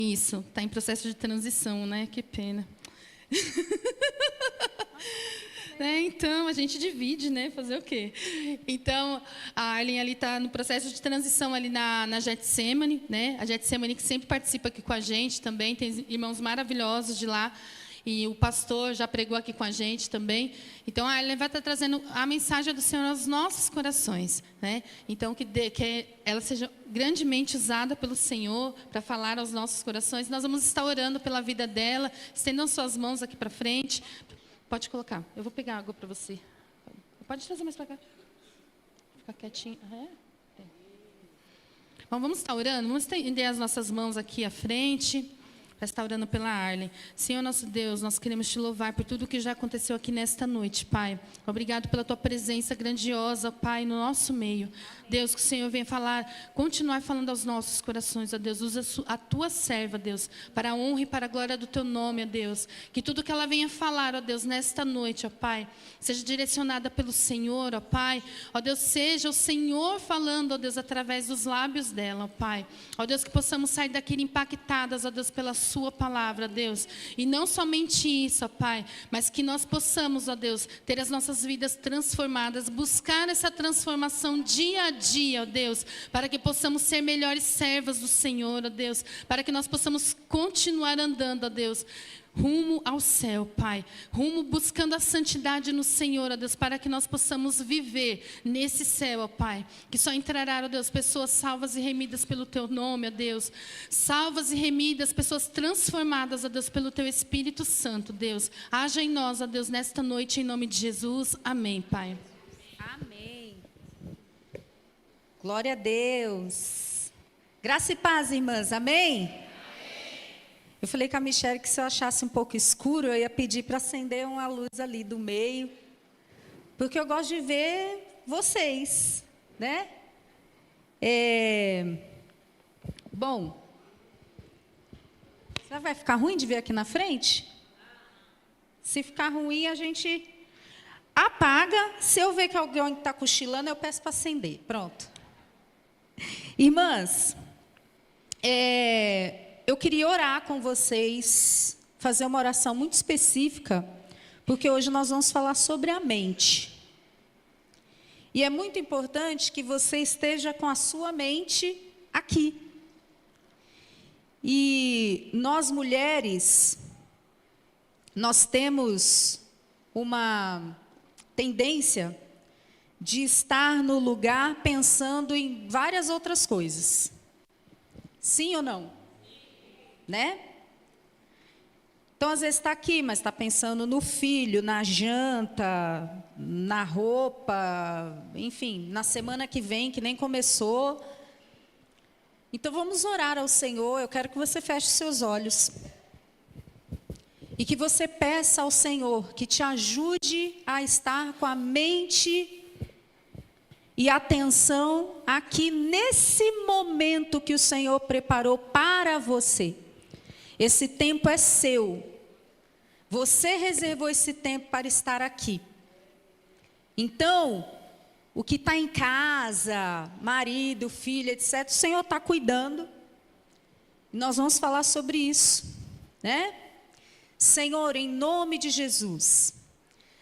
Isso, está em processo de transição, né? Que pena. Então, a gente divide, né? Fazer o quê? Então, a Arlen ali está no processo de transição ali na Getsemane, né? A Getsemane que sempre participa aqui com a gente também, tem irmãos maravilhosos de lá. E o pastor já pregou aqui com a gente também. Então, a Arlen vai estar trazendo a mensagem do Senhor aos nossos corações, né? Então, que ela seja grandemente usada pelo Senhor para falar aos nossos corações. Nós vamos estar orando pela vida dela. Estendam suas mãos aqui para frente. Pode colocar. Eu vou pegar água para você. Pode trazer mais para cá. Ficar quietinho. Bom, vamos estar orando. Vamos estender as nossas mãos aqui à frente. Para estar orando pela Arlen. Senhor nosso Deus, nós queremos te louvar por tudo que já aconteceu aqui nesta noite, Pai. Obrigado pela tua presença grandiosa, Pai, no nosso meio. Deus, que o Senhor venha falar, continuar falando aos nossos corações, ó Deus. Usa a tua serva, Deus, para a honra e para a glória do teu nome, ó Deus. Que tudo que ela venha falar, ó Deus, nesta noite, ó Pai, seja direcionada pelo Senhor, ó Pai. Ó Deus, seja o Senhor falando, ó Deus, através dos lábios dela, ó Pai. Ó Deus, que possamos sair daqui impactadas, ó Deus, pela sua palavra, Deus. E não somente isso, ó Pai, mas que nós possamos, ó Deus, ter as nossas vidas transformadas, buscar essa transformação dia a dia, ó Deus, para que possamos ser melhores servas do Senhor, ó Deus, para que nós possamos continuar andando, ó Deus, rumo ao céu, Pai, rumo buscando a santidade no Senhor, ó Deus, para que nós possamos viver nesse céu, ó Pai, que só entrará, ó Deus, pessoas salvas e remidas pelo Teu nome, ó Deus, salvas e remidas, pessoas transformadas, ó Deus, pelo Teu Espírito Santo, Deus, haja em nós, ó Deus, nesta noite, em nome de Jesus, amém, Pai. Amém. Glória a Deus. Graça e paz, irmãs, amém? Eu falei com a Michelle que se eu achasse um pouco escuro, eu ia pedir para acender uma luz ali do meio, porque eu gosto de ver vocês, né? Bom, vai ficar ruim de ver aqui na frente? Se ficar ruim, a gente apaga. Se eu ver que alguém está cochilando, eu peço para acender. Pronto. Irmãs, eu queria orar com vocês, fazer uma oração muito específica, porque hoje nós vamos falar sobre a mente. E é muito importante que você esteja com a sua mente aqui. E nós mulheres, nós temos uma tendência de estar no lugar pensando em várias outras coisas. Sim ou não? Né? Então, às vezes está aqui, mas está pensando no filho, na janta, na roupa, enfim, na semana que vem, que nem começou. Então, vamos orar ao Senhor. Eu quero que você feche seus olhos. E que você peça ao Senhor que te ajude a estar com a mente e atenção aqui nesse momento que o Senhor preparou para você. Esse tempo é seu. Você reservou esse tempo para estar aqui. Então, o que está em casa, marido, filho, etc., o Senhor está cuidando. Nós vamos falar sobre isso, né? Senhor, em nome de Jesus,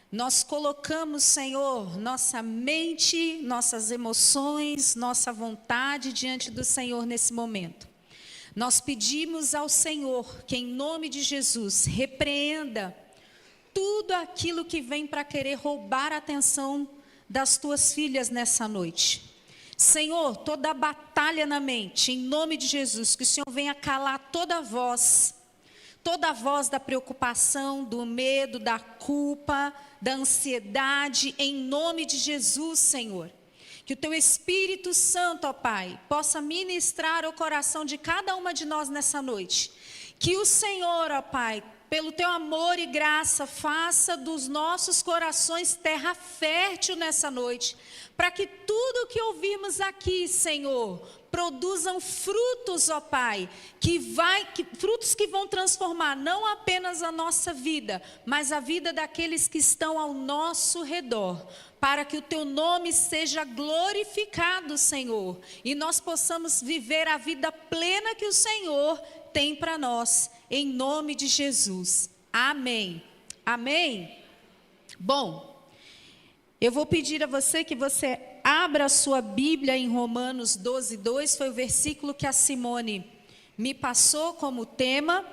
nós colocamos, Senhor, nossa mente, nossas emoções, nossa vontade diante do Senhor nesse momento. Nós pedimos ao Senhor que, em nome de Jesus, repreenda tudo aquilo que vem para querer roubar a atenção das tuas filhas nessa noite. Senhor, toda a batalha na mente, em nome de Jesus, que o Senhor venha calar toda a voz da preocupação, do medo, da culpa, da ansiedade, em nome de Jesus, Senhor. Que o Teu Espírito Santo, ó Pai, possa ministrar o coração de cada uma de nós nessa noite. Que o Senhor, ó Pai, pelo Teu amor e graça, faça dos nossos corações terra fértil nessa noite. Para que tudo que ouvirmos aqui, Senhor, produzam frutos, ó Pai, frutos que vão transformar não apenas a nossa vida, mas a vida daqueles que estão ao nosso redor, para que o Teu nome seja glorificado, Senhor, e nós possamos viver a vida plena que o Senhor tem para nós, em nome de Jesus. Amém. Amém? Bom, eu vou pedir a você que você abra a sua Bíblia em Romanos 12:2, foi o versículo que a Simone me passou como tema.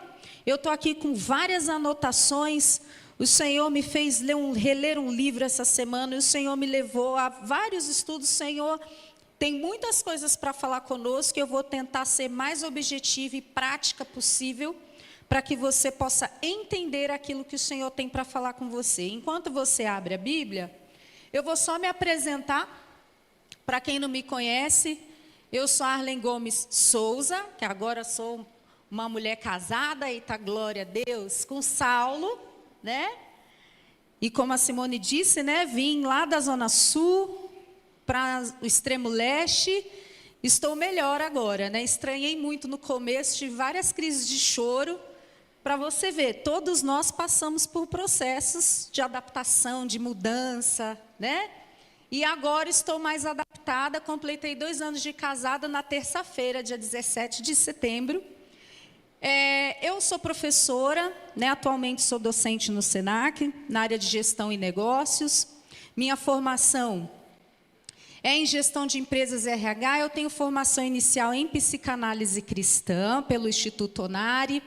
Eu estou aqui com várias anotações. O Senhor me fez reler um livro essa semana, e o Senhor me levou a vários estudos. O Senhor tem muitas coisas para falar conosco, e eu vou tentar ser mais objetiva e prática possível, para que você possa entender aquilo que o Senhor tem para falar com você. Enquanto você abre a Bíblia, eu vou só me apresentar. Para quem não me conhece, eu sou Arlen Gomes Souza, que agora sou uma mulher casada, e tá glória a Deus, com Saulo, né? E como a Simone disse, né, vim lá da Zona Sul para o extremo leste. Estou melhor agora, né? Estranhei muito no começo, tive várias crises de choro. Para você ver, todos nós passamos por processos de adaptação, de mudança, né? E agora estou mais adaptada, completei 2 anos de casada na terça-feira, dia 17 de setembro. Eu sou professora, né? Atualmente sou docente no SENAC, na área de gestão e negócios. Minha formação é em gestão de empresas RH, eu tenho formação inicial em psicanálise cristã, pelo Instituto Onari.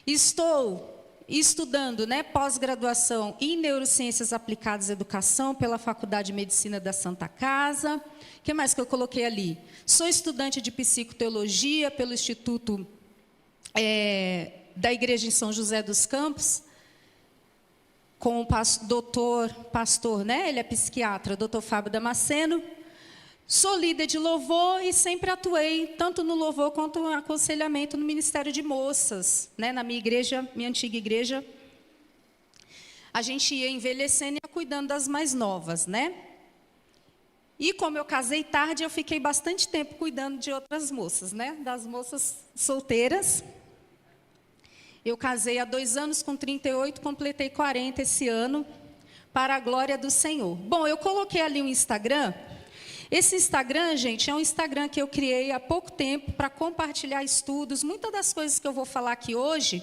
Estou estudando, né, pós-graduação em Neurociências Aplicadas à Educação pela Faculdade de Medicina da Santa Casa. O que mais que eu coloquei ali? Sou estudante de psicoteologia pelo Instituto da Igreja em São José dos Campos, com o pastor, né, ele é psiquiatra, doutor Fábio Damasceno. Sou líder de louvor e sempre atuei, tanto no louvor quanto no aconselhamento no Ministério de Moças, né? Na minha igreja, minha antiga igreja, a gente ia envelhecendo e ia cuidando das mais novas, né? E como eu casei tarde, eu fiquei bastante tempo cuidando de outras moças, né? Das moças solteiras. Eu casei há 2 anos, com 38, completei 40 esse ano, para a glória do Senhor. Bom, eu coloquei ali um Instagram. Esse Instagram, gente, é um Instagram que eu criei há pouco tempo para compartilhar estudos. Muitas das coisas que eu vou falar aqui hoje,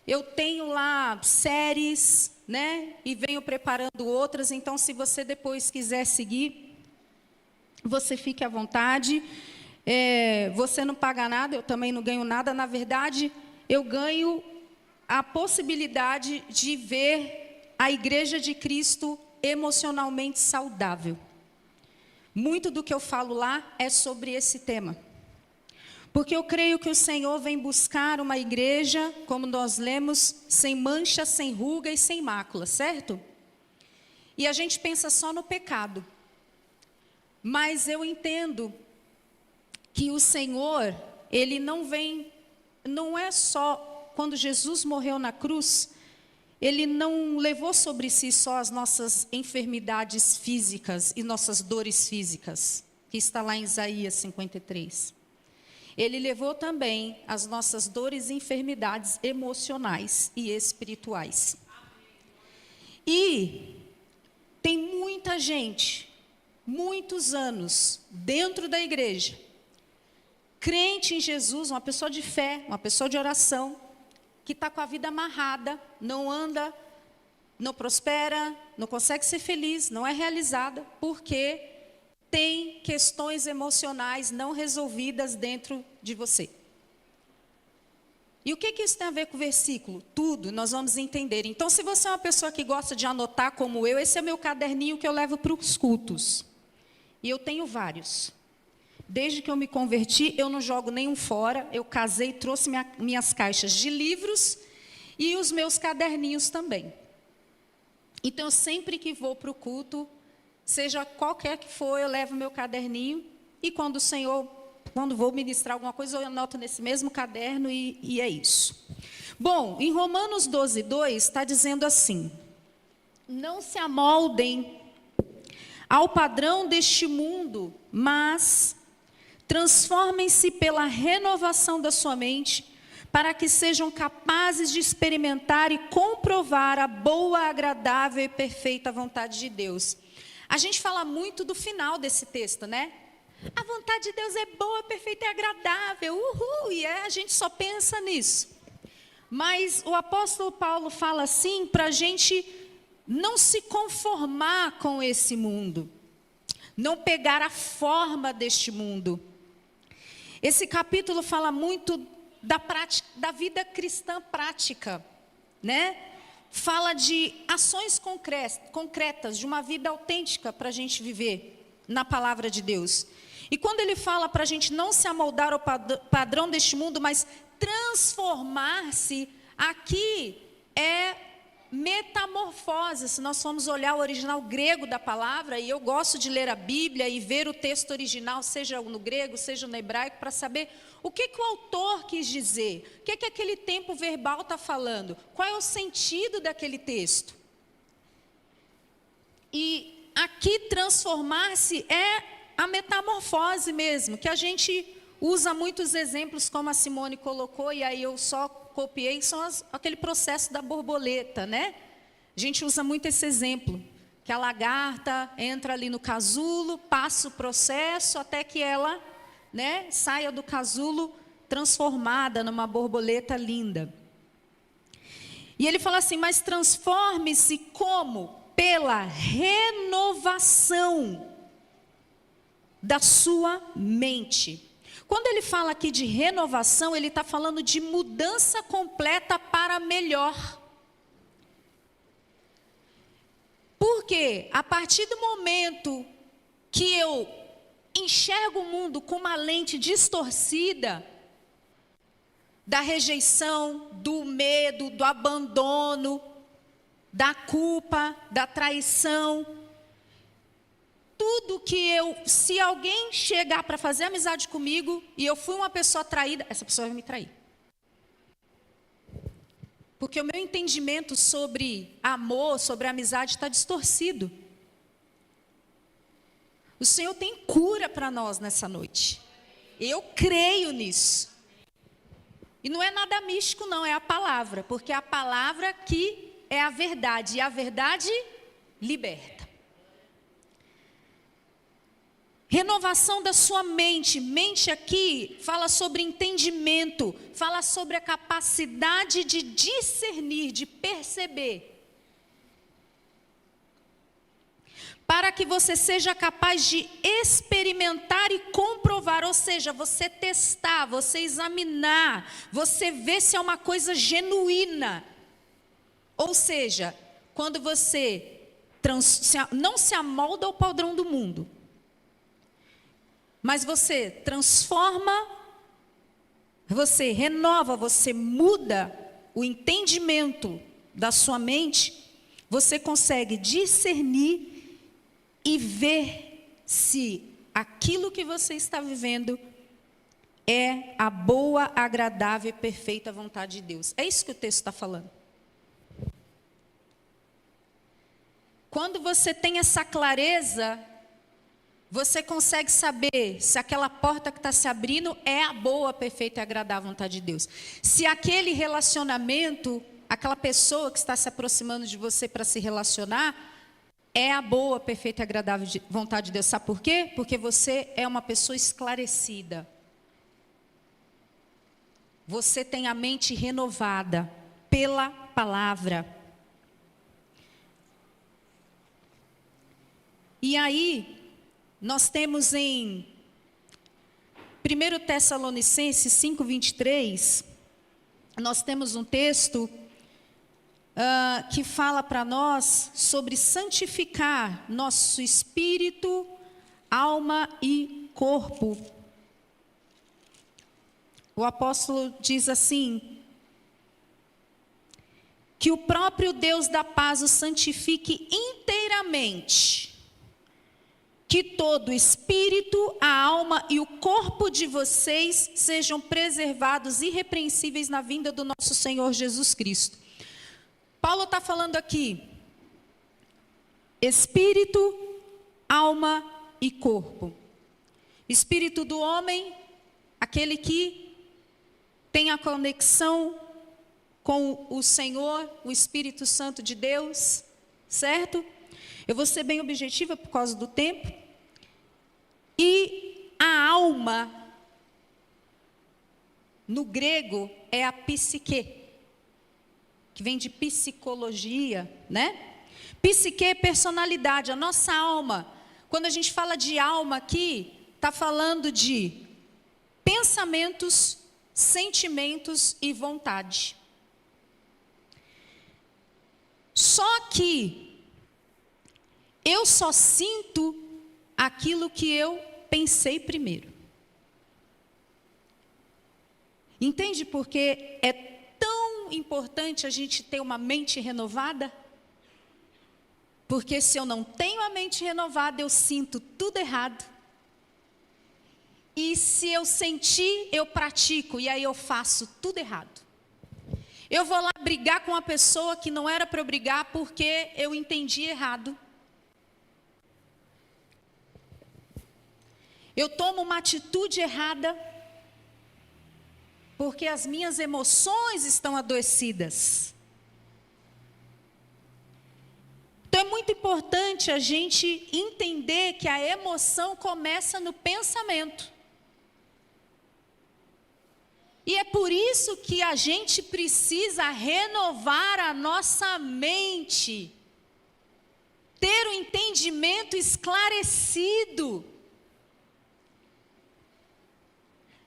eu tenho lá séries, né? E venho preparando outras. Então, se você depois quiser seguir, você fique à vontade. Você não paga nada, eu também não ganho nada. Na verdade, eu ganho a possibilidade de ver a Igreja de Cristo emocionalmente saudável. Muito do que eu falo lá é sobre esse tema. Porque eu creio que o Senhor vem buscar uma igreja, como nós lemos, sem mancha, sem ruga e sem mácula, certo? E a gente pensa só no pecado. Mas eu entendo que o Senhor, Ele não vem, não é só quando Jesus morreu na cruz, Ele não levou sobre si só as nossas enfermidades físicas e nossas dores físicas, que está lá em Isaías 53. Ele levou também as nossas dores e enfermidades emocionais e espirituais. E tem muita gente, muitos anos, dentro da igreja, crente em Jesus, uma pessoa de fé, uma pessoa de oração, que está com a vida amarrada, não anda, não prospera, não consegue ser feliz, não é realizada, porque tem questões emocionais não resolvidas dentro de você. E o que isso tem a ver com o versículo? Tudo, nós vamos entender. Então, se você é uma pessoa que gosta de anotar como eu, esse é o meu caderninho que eu levo para os cultos. E eu tenho vários. Desde que eu me converti, eu não jogo nenhum fora. Eu casei, trouxe minhas caixas de livros e os meus caderninhos também. Então, sempre que vou para o culto, seja qualquer que for, eu levo meu caderninho. E quando vou ministrar alguma coisa, eu anoto nesse mesmo caderno e é isso. Bom, em Romanos 12:2 está dizendo assim: não se amoldem ao padrão deste mundo, mas transformem-se pela renovação da sua mente, para que sejam capazes de experimentar e comprovar a boa, agradável e perfeita vontade de Deus. A gente fala muito do final desse texto, né? A vontade de Deus é boa, perfeita e agradável. Uhul! E a gente só pensa nisso. Mas o apóstolo Paulo fala assim para a gente não se conformar com esse mundo. Não pegar a forma deste mundo. Esse capítulo fala muito da vida cristã prática, né? Fala de ações concretas, de uma vida autêntica para a gente viver na palavra de Deus. E quando ele fala para a gente não se amoldar ao padrão deste mundo, mas transformar-se, aqui é metamorfose. Se nós formos olhar o original grego da palavra, e eu gosto de ler a Bíblia e ver o texto original, seja no grego, seja no hebraico, para saber o que o autor quis dizer, o que aquele tempo verbal está falando, qual é o sentido daquele texto. E aqui transformar-se é a metamorfose mesmo, que a gente usa muitos exemplos, como a Simone colocou, e aí eu só copiei, são aquele processo da borboleta, né? A gente usa muito esse exemplo, que a lagarta entra ali no casulo, passa o processo até que ela, né, saia do casulo transformada numa borboleta linda. E ele fala assim, mas transforme-se como? Pela renovação da sua mente. Quando ele fala aqui de renovação, ele está falando de mudança completa para melhor. Porque a partir do momento que eu enxergo o mundo com uma lente distorcida, da rejeição, do medo, do abandono, da culpa, da traição, tudo que se alguém chegar para fazer amizade comigo e eu fui uma pessoa traída, essa pessoa vai me trair. Porque o meu entendimento sobre amor, sobre amizade está distorcido. O Senhor tem cura para nós nessa noite. Eu creio nisso. E não é nada místico não, é a palavra, porque é a palavra que é a verdade, e a verdade liberta. Renovação da sua mente. Mente aqui fala sobre entendimento, fala sobre a capacidade de discernir, de perceber. Para que você seja capaz de experimentar e comprovar, ou seja, você testar, você examinar, você ver se é uma coisa genuína. Ou seja, quando você não se amolda ao padrão do mundo, mas você transforma, você renova, você muda o entendimento da sua mente, você consegue discernir e ver se aquilo que você está vivendo é a boa, agradável e perfeita vontade de Deus. É isso que o texto está falando. Quando você tem essa clareza, você consegue saber se aquela porta que está se abrindo é a boa, perfeita e agradável vontade de Deus. Se aquele relacionamento, aquela pessoa que está se aproximando de você para se relacionar, é a boa, perfeita e agradável vontade de Deus. Sabe por quê? Porque você é uma pessoa esclarecida. Você tem a mente renovada pela palavra. E aí, nós temos em 1 Tessalonicenses 5:23, nós temos um texto que fala para nós sobre santificar nosso espírito, alma e corpo. O apóstolo diz assim, que o próprio Deus da paz o santifique inteiramente, que todo o espírito, a alma e o corpo de vocês sejam preservados irrepreensíveis na vinda do nosso Senhor Jesus Cristo. Paulo está falando aqui, espírito, alma e corpo. Espírito do homem, aquele que tem a conexão com o Senhor, o Espírito Santo de Deus, certo? Eu vou ser bem objetiva por causa do tempo. E A alma, no grego, é a psique, que vem de psicologia, né? Psique é personalidade, a nossa alma. Quando a gente fala de alma aqui, está falando de pensamentos, sentimentos e vontade. Só que eu só sinto aquilo que eu pensei primeiro. Entende por que é tão importante a gente ter uma mente renovada? Porque se eu não tenho a mente renovada, eu sinto tudo errado. E se eu sentir, eu pratico, e aí eu faço tudo errado. Eu vou lá brigar com uma pessoa que não era para eu brigar porque eu entendi errado. Eu tomo uma atitude errada porque as minhas emoções estão adoecidas. Então é muito importante a gente entender que a emoção começa no pensamento. E é por isso que a gente precisa renovar a nossa mente, ter o entendimento esclarecido.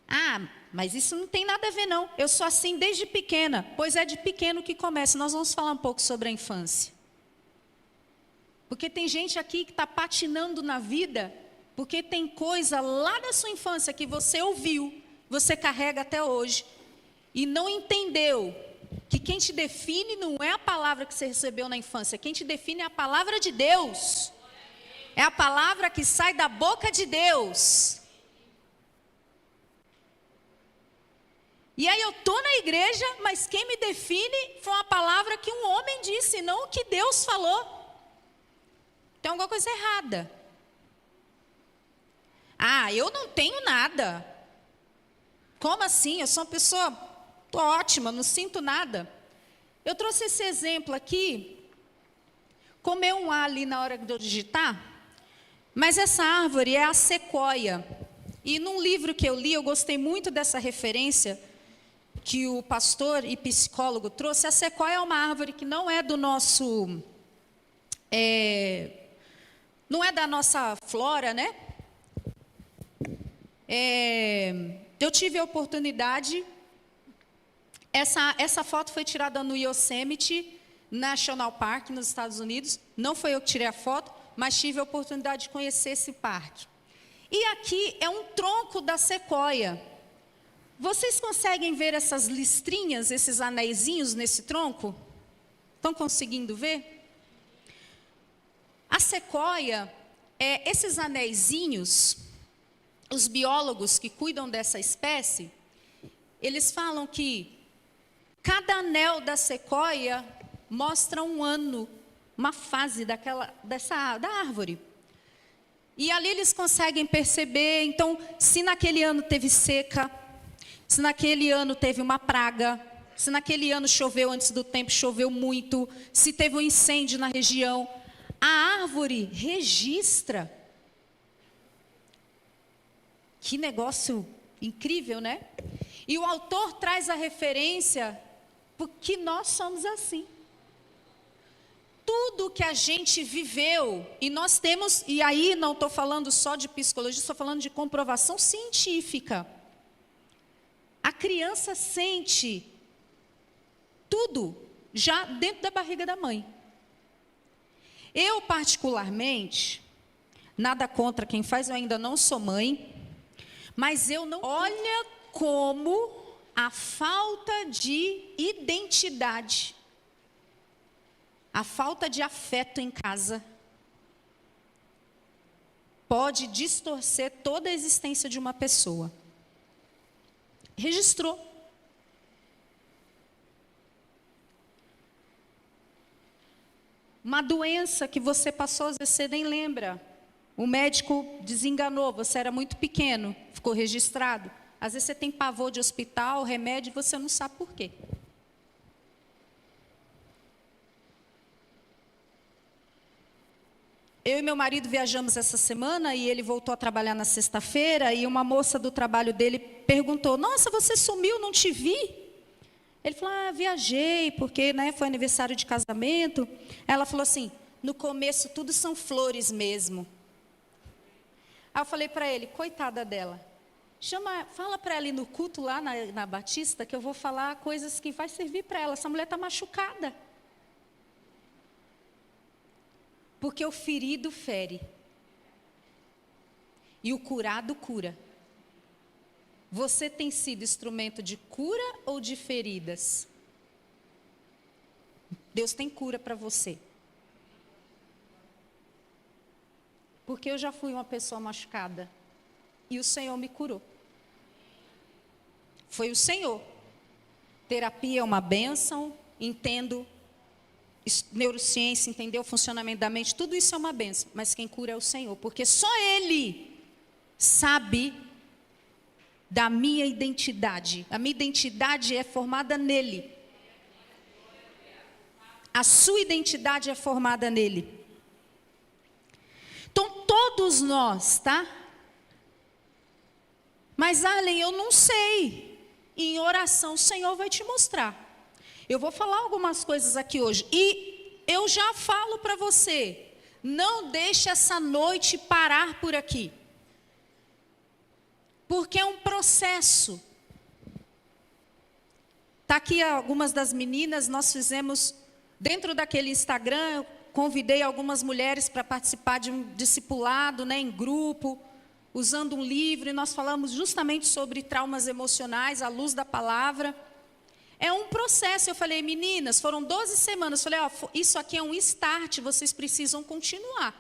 Ah, mas isso não tem nada a ver não, eu sou assim desde pequena. Pois é de pequeno que começa, nós vamos falar um pouco sobre a infância. Porque tem gente aqui que está patinando na vida, porque tem coisa lá da sua infância que você ouviu, você carrega até hoje, e não entendeu que quem te define não é a palavra que você recebeu na infância, quem te define é a palavra de Deus, é a palavra que sai da boca de Deus. E aí eu estou na igreja, mas quem me define foi uma palavra que um homem disse, não o que Deus falou. Tem alguma coisa errada. Ah, eu não tenho nada. Como assim? Eu sou uma pessoa, tô ótima, não sinto nada. Eu trouxe esse exemplo aqui. Comeu um A ali na hora de eu digitar. Mas essa árvore é a sequoia. E num livro que eu li, eu gostei muito dessa referência que o pastor e psicólogo trouxe. A sequoia é uma árvore que não é do nosso... não é da nossa flora, né? Eu tive a oportunidade, essa foto foi tirada no Yosemite National Park, nos Estados Unidos. Não foi eu que tirei a foto, mas tive a oportunidade de conhecer esse parque. E aqui é um tronco da sequoia. Vocês conseguem ver essas listrinhas, esses anéisinhos nesse tronco? Estão conseguindo ver? A sequoia, esses anéisinhos, os biólogos que cuidam dessa espécie, eles falam que cada anel da sequoia mostra um ano, uma fase da árvore. E ali eles conseguem perceber, então, se naquele ano teve seca, se naquele ano teve uma praga, se naquele ano choveu antes do tempo, choveu muito, se teve um incêndio na região, a árvore registra. Que negócio incrível, né? E o autor traz a referência porque nós somos assim. Tudo que a gente viveu, e nós temos, e aí não estou falando só de psicologia, estou falando de comprovação científica. A criança sente tudo já dentro da barriga da mãe. Eu, particularmente, nada contra quem faz, eu ainda não sou mãe, mas eu não... Olha como a falta de identidade, a falta de afeto em casa, pode distorcer toda a existência de uma pessoa. Registrou. Uma doença que você passou, às vezes você nem lembra. O médico desenganou, você era muito pequeno, ficou registrado. Às vezes você tem pavor de hospital, remédio, e você não sabe por quê. Eu e meu marido viajamos essa semana e ele voltou a trabalhar na sexta-feira e uma moça do trabalho dele perguntou: nossa, você sumiu, não te vi? Ele falou: viajei, porque foi aniversário de casamento. Ela falou assim: no começo tudo são flores mesmo. Aí eu falei para ele: coitada dela, fala para ela ir no culto lá na Batista, que eu vou falar coisas que vai servir para ela. Essa mulher está machucada. Porque o ferido fere. E o curado cura. Você tem sido instrumento de cura ou de feridas? Deus tem cura para você. Porque eu já fui uma pessoa machucada. E o Senhor me curou. Foi o Senhor. Terapia é uma bênção. Entendo neurociência, entender o funcionamento da mente, tudo isso é uma bênção, mas quem cura é o Senhor, porque só Ele sabe da minha identidade. A minha identidade é formada nele. A sua identidade é formada nele. Então, todos nós, tá? Mas, Arlen, eu não sei. Em oração, o Senhor vai te mostrar. Eu vou falar algumas coisas aqui hoje. E eu já falo para você, não deixe essa noite parar por aqui. Porque é um processo. Está aqui algumas das meninas, nós fizemos, dentro daquele Instagram, eu convidei algumas mulheres para participar de um discipulado, em grupo, usando um livro, e nós falamos justamente sobre traumas emocionais, à luz da palavra. É um processo. Eu falei: meninas, foram 12 semanas. Eu falei: isso aqui é um start, vocês precisam continuar.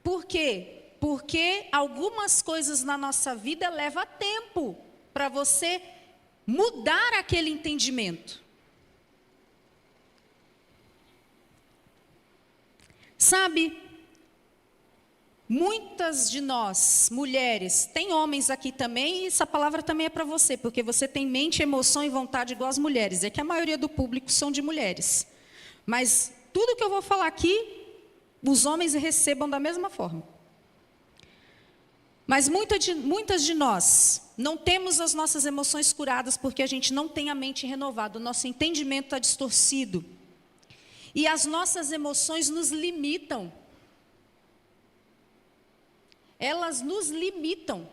Por quê? Porque algumas coisas na nossa vida levam tempo para você mudar aquele entendimento. Sabe, muitas de nós, mulheres, tem homens aqui também, e essa palavra também é para você, porque você tem mente, emoção e vontade igual as mulheres. É que a maioria do público são de mulheres. Mas tudo que eu vou falar aqui, os homens recebam da mesma forma. Mas muitas de nós não temos as nossas emoções curadas porque a gente não tem a mente renovada, o nosso entendimento está distorcido. E as nossas emoções nos limitam. Elas nos limitam.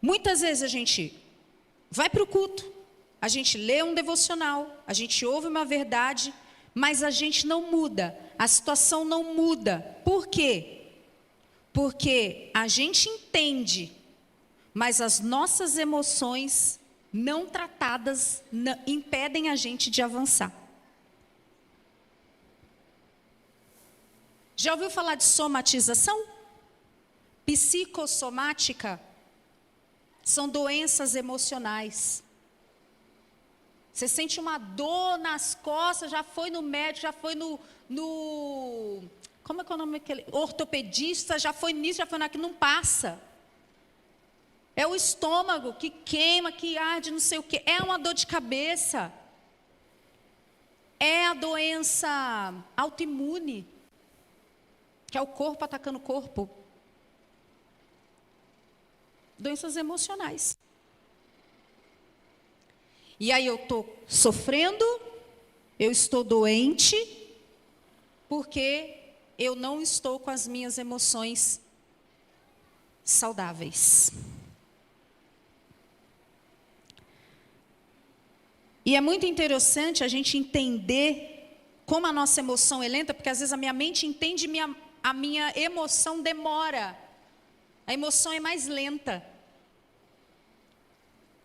Muitas vezes a gente vai para o culto, a gente lê um devocional, a gente ouve uma verdade, mas a gente não muda, a situação não muda. Por quê? Porque a gente entende, mas as nossas emoções não tratadas impedem a gente de avançar. Já ouviu falar de somatização? Psicossomática são doenças emocionais. Você sente uma dor nas costas, já foi no médico, já foi no como é que é o nome daquele? Ortopedista, já foi nisso, já foi naquilo, não passa. É o estômago que queima, que arde, não sei o quê. É uma dor de cabeça. É a doença autoimune, que é o corpo atacando o corpo. Doenças emocionais. E aí eu estou sofrendo, eu estou doente, porque eu não estou com as minhas emoções saudáveis. E é muito interessante a gente entender como a nossa emoção é lenta, porque às vezes a minha mente entende, a minha emoção demora. A emoção é mais lenta.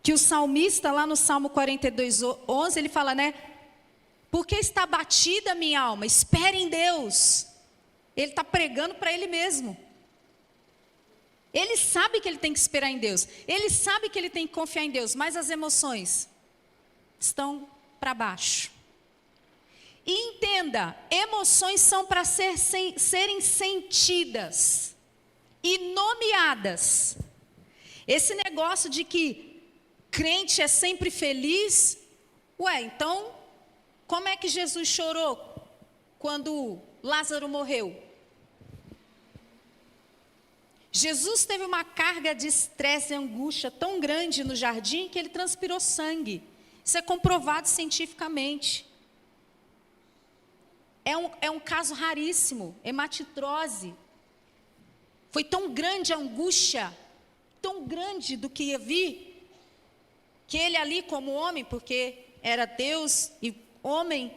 Que o salmista lá no Salmo 42:11, ele fala, porque está batida a minha alma, espere em Deus. Ele está pregando para ele mesmo. Ele sabe que ele tem que esperar em Deus. Ele sabe que ele tem que confiar em Deus, mas as emoções estão para baixo. E entenda, emoções são para serem sentidas e nomeadas. Esse negócio de que crente é sempre feliz, então, Como é que Jesus chorou quando Lázaro morreu? Jesus teve uma carga de estresse e angústia tão grande no jardim que ele transpirou sangue. Isso é comprovado cientificamente. É um caso raríssimo, hematitrose. Foi tão grande a angústia, tão grande do que ia vir, que ele ali como homem, porque era Deus e homem,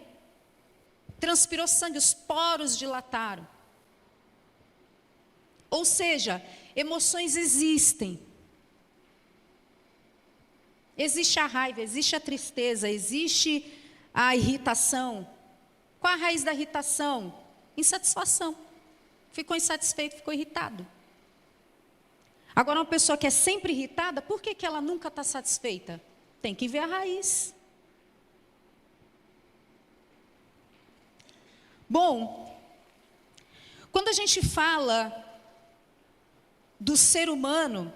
transpirou sangue, os poros dilataram. Ou seja, emoções existem. Existe a raiva, existe a tristeza, existe a irritação. Qual a raiz da irritação? Insatisfação. Ficou insatisfeito, ficou irritado. Agora, uma pessoa que é sempre irritada, por que ela nunca está satisfeita? Tem que ver a raiz. Bom, quando a gente fala do ser humano,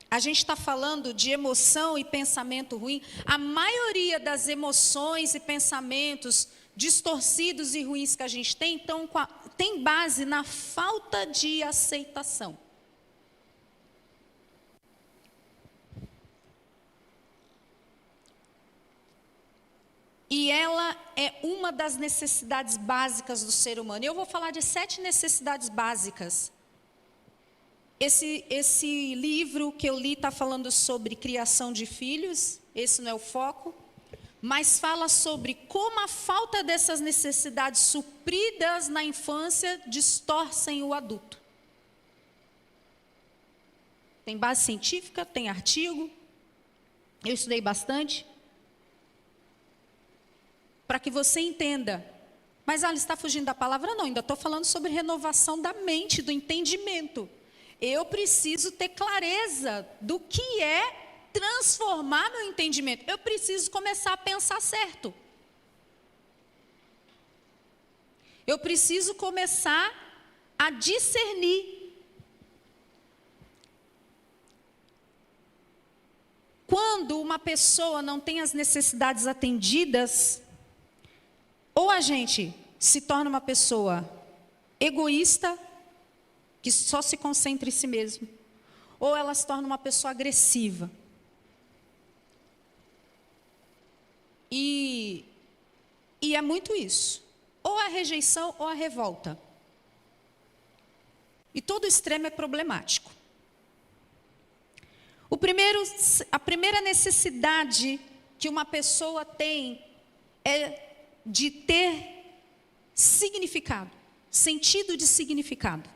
a gente está falando de emoção e pensamento ruim. A maioria das emoções e pensamentos distorcidos e ruins que a gente tem, então, tem base na falta de aceitação. E ela é uma das necessidades básicas do ser humano. Eu vou falar de 7 necessidades básicas. Esse livro que eu li está falando sobre criação de filhos, esse não é o foco, mas fala sobre como a falta dessas necessidades supridas na infância distorcem o adulto. Tem base científica, tem artigo, eu estudei bastante, para que você entenda. Mas, Alice, está fugindo da palavra? Não, ainda estou falando sobre renovação da mente, do entendimento. Eu preciso ter clareza do que é transformar meu entendimento. Eu preciso começar a pensar certo. Eu preciso começar a discernir. Quando uma pessoa não tem as necessidades atendidas, ou a gente se torna uma pessoa egoísta, que só se concentra em si mesmo, ou ela se torna uma pessoa agressiva. E é muito isso. Ou a rejeição ou a revolta. E todo extremo é problemático. A primeira necessidade que uma pessoa tem é de ter significado, sentido de significado.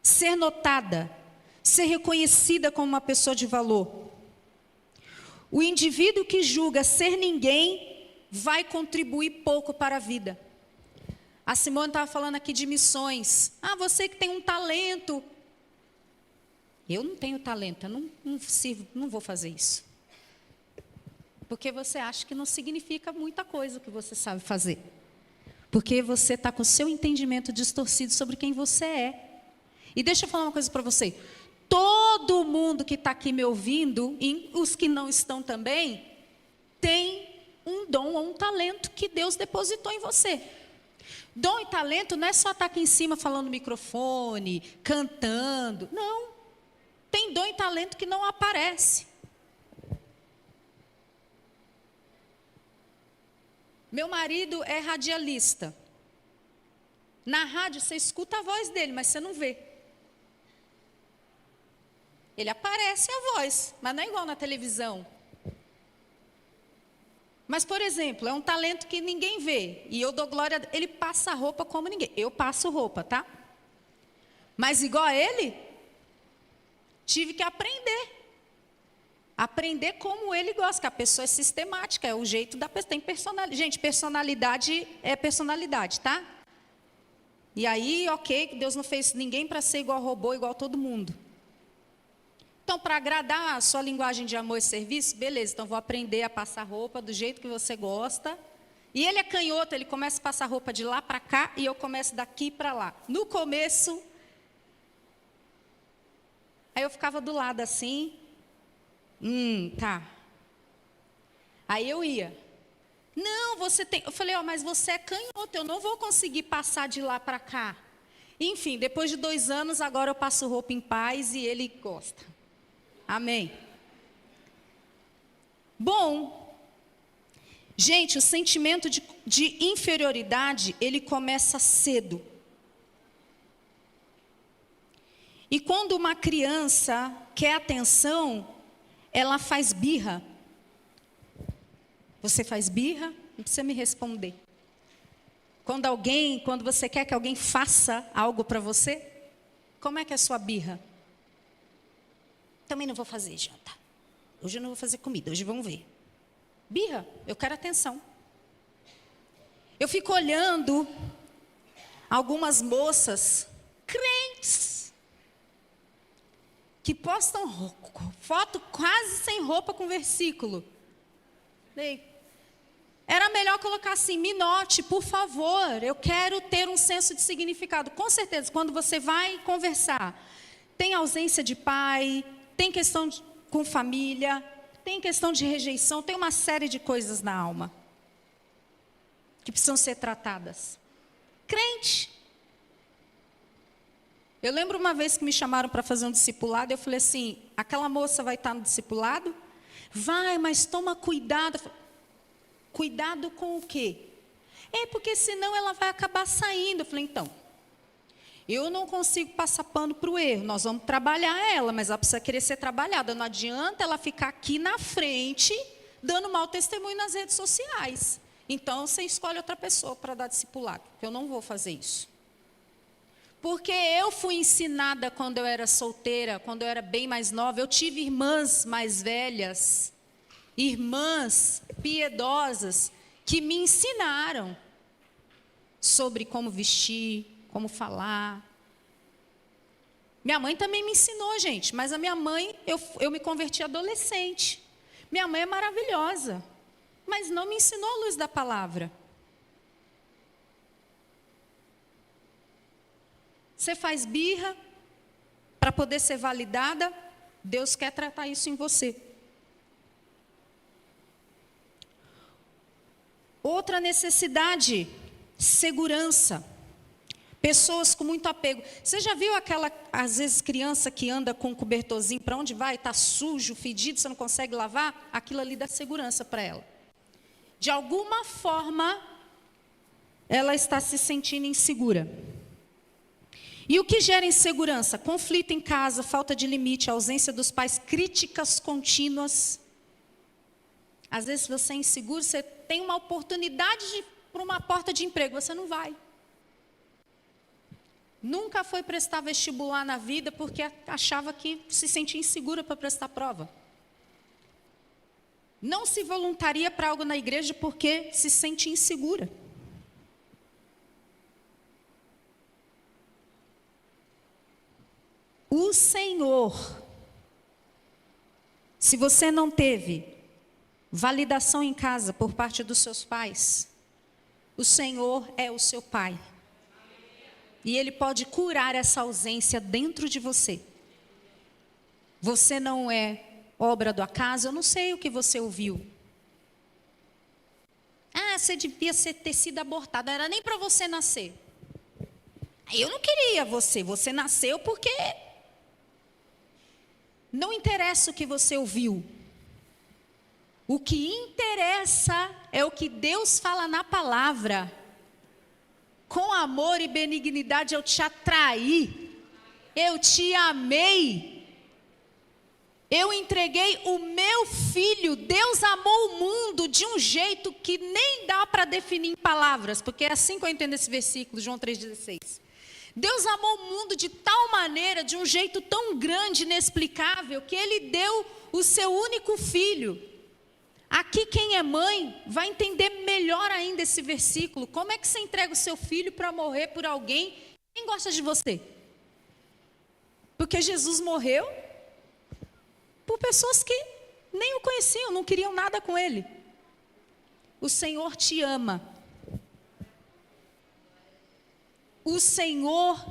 Ser notada, ser reconhecida como uma pessoa de valor. O indivíduo que julga ser ninguém vai contribuir pouco para a vida. A Simone estava falando aqui de missões. Ah, você que tem um talento. Eu não tenho talento, eu não sirvo, não vou fazer isso. Porque você acha que não significa muita coisa o que você sabe fazer. Porque você está com o seu entendimento distorcido sobre quem você é. E deixa eu falar uma coisa para você. Todo mundo que está aqui me ouvindo, e os que não estão também, tem um dom ou um talento que Deus depositou em você. Dom e talento não é só estar aqui em cima falando no microfone, cantando. Não. Tem dom e talento que não aparece. Meu marido é radialista. Na rádio você escuta a voz dele, mas você não vê. Ele aparece a voz, mas não é igual na televisão. Mas, por exemplo, é um talento que ninguém vê. E eu dou glória a Deus. Ele passa roupa como ninguém. Eu passo roupa, tá? Mas igual a ele, tive que aprender. Aprender como ele gosta, que a pessoa é sistemática, é o jeito da pessoa. Tem personalidade. Gente, personalidade é personalidade, tá? E aí, ok, Deus não fez ninguém para ser igual robô, igual todo mundo. Então, para agradar a sua linguagem de amor e serviço, beleza, então vou aprender a passar roupa do jeito que você gosta. E ele é canhoto, ele começa a passar roupa de lá para cá e eu começo daqui para lá. No começo, aí eu ficava do lado assim, tá. Aí eu ia. Não, você tem. Eu falei, mas você é canhoto, eu não vou conseguir passar de lá para cá. Enfim, depois de 2 anos, agora eu passo roupa em paz e ele gosta. Amém. Bom, gente, o sentimento de inferioridade, ele começa cedo. E quando uma criança quer atenção, ela faz birra. Você faz birra? Não precisa me responder. Quando você quer que alguém faça algo para você, como é que é a sua birra? Também não vou fazer janta. Hoje eu não vou fazer comida, hoje vamos ver. Birra, eu quero atenção. Eu fico olhando algumas moças crentes que postam foto quase sem roupa com versículo. Era melhor colocar assim, me note, por favor, eu quero ter um senso de significado. Com certeza, quando você vai conversar, tem ausência de pai, tem questão com família, tem questão de rejeição, tem uma série de coisas na alma que precisam ser tratadas. Crente. Eu lembro uma vez que me chamaram para fazer um discipulado, eu falei assim, aquela moça vai estar no discipulado? Vai, mas toma cuidado. Cuidado com o quê? Porque senão ela vai acabar saindo. Eu falei, então, eu não consigo passar pano para o erro, nós vamos trabalhar ela, mas ela precisa querer ser trabalhada. Não adianta ela ficar aqui na frente, dando mau testemunho nas redes sociais. Então, você escolhe outra pessoa para dar discipulado. Eu não vou fazer isso. Porque eu fui ensinada quando eu era solteira, quando eu era bem mais nova, eu tive irmãs mais velhas, irmãs piedosas, que me ensinaram sobre como vestir, como falar. Minha mãe também me ensinou, gente, mas a minha mãe, eu me converti adolescente. Minha mãe é maravilhosa, mas não me ensinou a luz da palavra. Você faz birra para poder ser validada, Deus quer tratar isso em você. Outra necessidade, segurança. Pessoas com muito apego. Você já viu aquela, às vezes, criança que anda com um cobertorzinho, para onde vai? Está sujo, fedido, você não consegue lavar? Aquilo ali dá segurança para ela. De alguma forma, ela está se sentindo insegura. E o que gera insegurança? Conflito em casa, falta de limite, ausência dos pais, críticas contínuas. Às vezes você é inseguro, você tem uma oportunidade para uma porta de emprego, você não vai. Nunca foi prestar vestibular na vida porque achava que se sentia insegura para prestar prova. Não se voluntaria para algo na igreja porque se sente insegura. O Senhor, se você não teve validação em casa por parte dos seus pais, o Senhor é o seu pai. E Ele pode curar essa ausência dentro de você. Você não é obra do acaso, eu não sei o que você ouviu. Você devia ter sido abortada, não era nem para você nascer. Eu não queria você nasceu porque... Não interessa o que você ouviu. O que interessa é o que Deus fala na palavra. Com amor e benignidade eu te atraí. Eu te amei. Eu entreguei o meu filho. Deus amou o mundo de um jeito que nem dá para definir em palavras. Porque é assim que eu entendo esse versículo, João 3,16. Deus amou o mundo de tal maneira, de um jeito tão grande, inexplicável, que Ele deu o seu único filho. Aqui quem é mãe vai entender melhor ainda esse versículo. Como é que você entrega o seu filho para morrer por alguém que nem gosta de você? Porque Jesus morreu por pessoas que nem o conheciam, não queriam nada com Ele. O Senhor te ama. O Senhor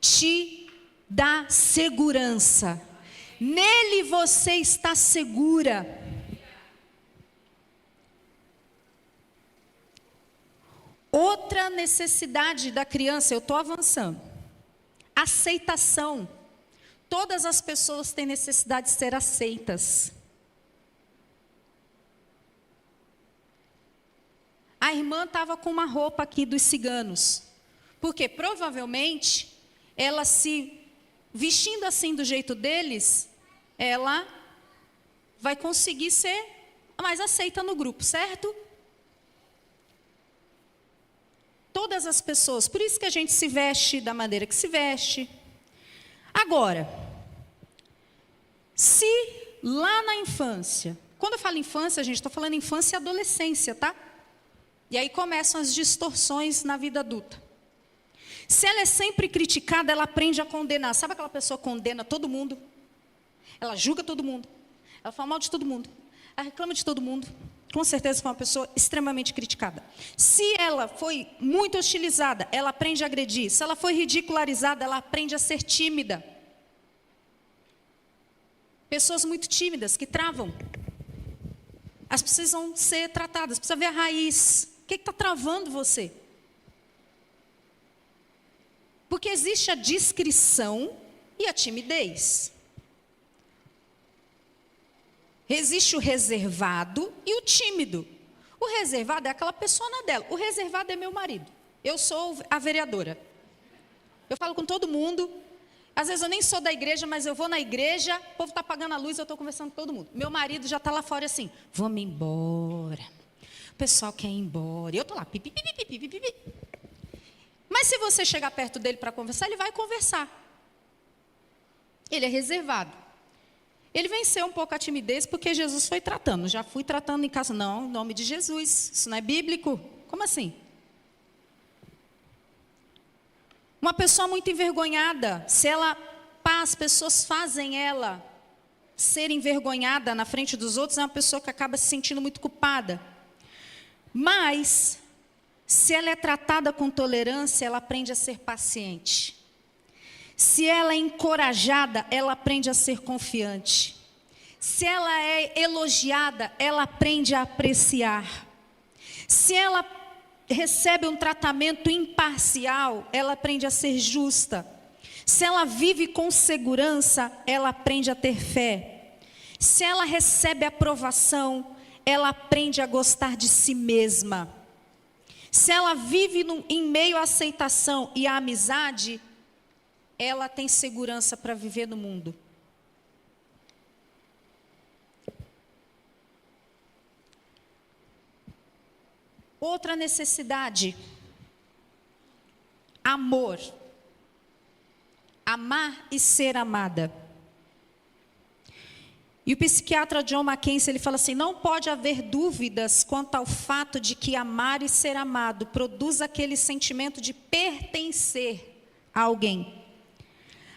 te dá segurança. Nele você está segura. Outra necessidade da criança, eu estou avançando. Aceitação. Todas as pessoas têm necessidade de ser aceitas. A irmã estava com uma roupa aqui dos ciganos. Porque provavelmente ela se vestindo assim do jeito deles, ela vai conseguir ser mais aceita no grupo, certo? Todas as pessoas, por isso que a gente se veste da maneira que se veste. Agora, se lá na infância, quando eu falo infância, gente, estou falando infância e adolescência, tá? E aí começam as distorções na vida adulta. Se ela é sempre criticada, ela aprende a condenar. Sabe aquela pessoa que condena todo mundo? Ela julga todo mundo. Ela fala mal de todo mundo. Ela reclama de todo mundo. Com certeza foi uma pessoa extremamente criticada. Se ela foi muito hostilizada, ela aprende a agredir. Se ela foi ridicularizada, ela aprende a ser tímida. Pessoas muito tímidas, que travam. Elas precisam ser tratadas, precisa ver a raiz. O que está travando você? Porque existe a discrição e a timidez. Existe o reservado e o tímido. O reservado é aquela pessoa na dela. O reservado é meu marido. Eu sou a vereadora. Eu falo com todo mundo. Às vezes eu nem sou da igreja, mas eu vou na igreja, o povo está apagando a luz, eu estou conversando com todo mundo. Meu marido já está lá fora assim, vamos embora. O pessoal quer ir embora. E eu estou lá, pipi, pipi, pipi, pipi, pipi. Mas se você chegar perto dele para conversar, ele vai conversar. Ele é reservado. Ele venceu um pouco a timidez porque Jesus foi tratando. Já fui tratando em casa. Não, em nome de Jesus. Isso não é bíblico. Como assim? Uma pessoa muito envergonhada, se ela, as pessoas fazem ela ser envergonhada na frente dos outros, é uma pessoa que acaba se sentindo muito culpada. Mas, se ela é tratada com tolerância, ela aprende a ser paciente. Se ela é encorajada, ela aprende a ser confiante. Se ela é elogiada, ela aprende a apreciar. Se ela recebe um tratamento imparcial, ela aprende a ser justa. Se ela vive com segurança, ela aprende a ter fé. Se ela recebe aprovação, ela aprende a gostar de si mesma. Se ela vive em meio à aceitação e à amizade, ela tem segurança para viver no mundo. Outra necessidade, amor. Amar e ser amada. E o psiquiatra John Mackenzie, ele fala assim, não pode haver dúvidas quanto ao fato de que amar e ser amado produz aquele sentimento de pertencer a alguém.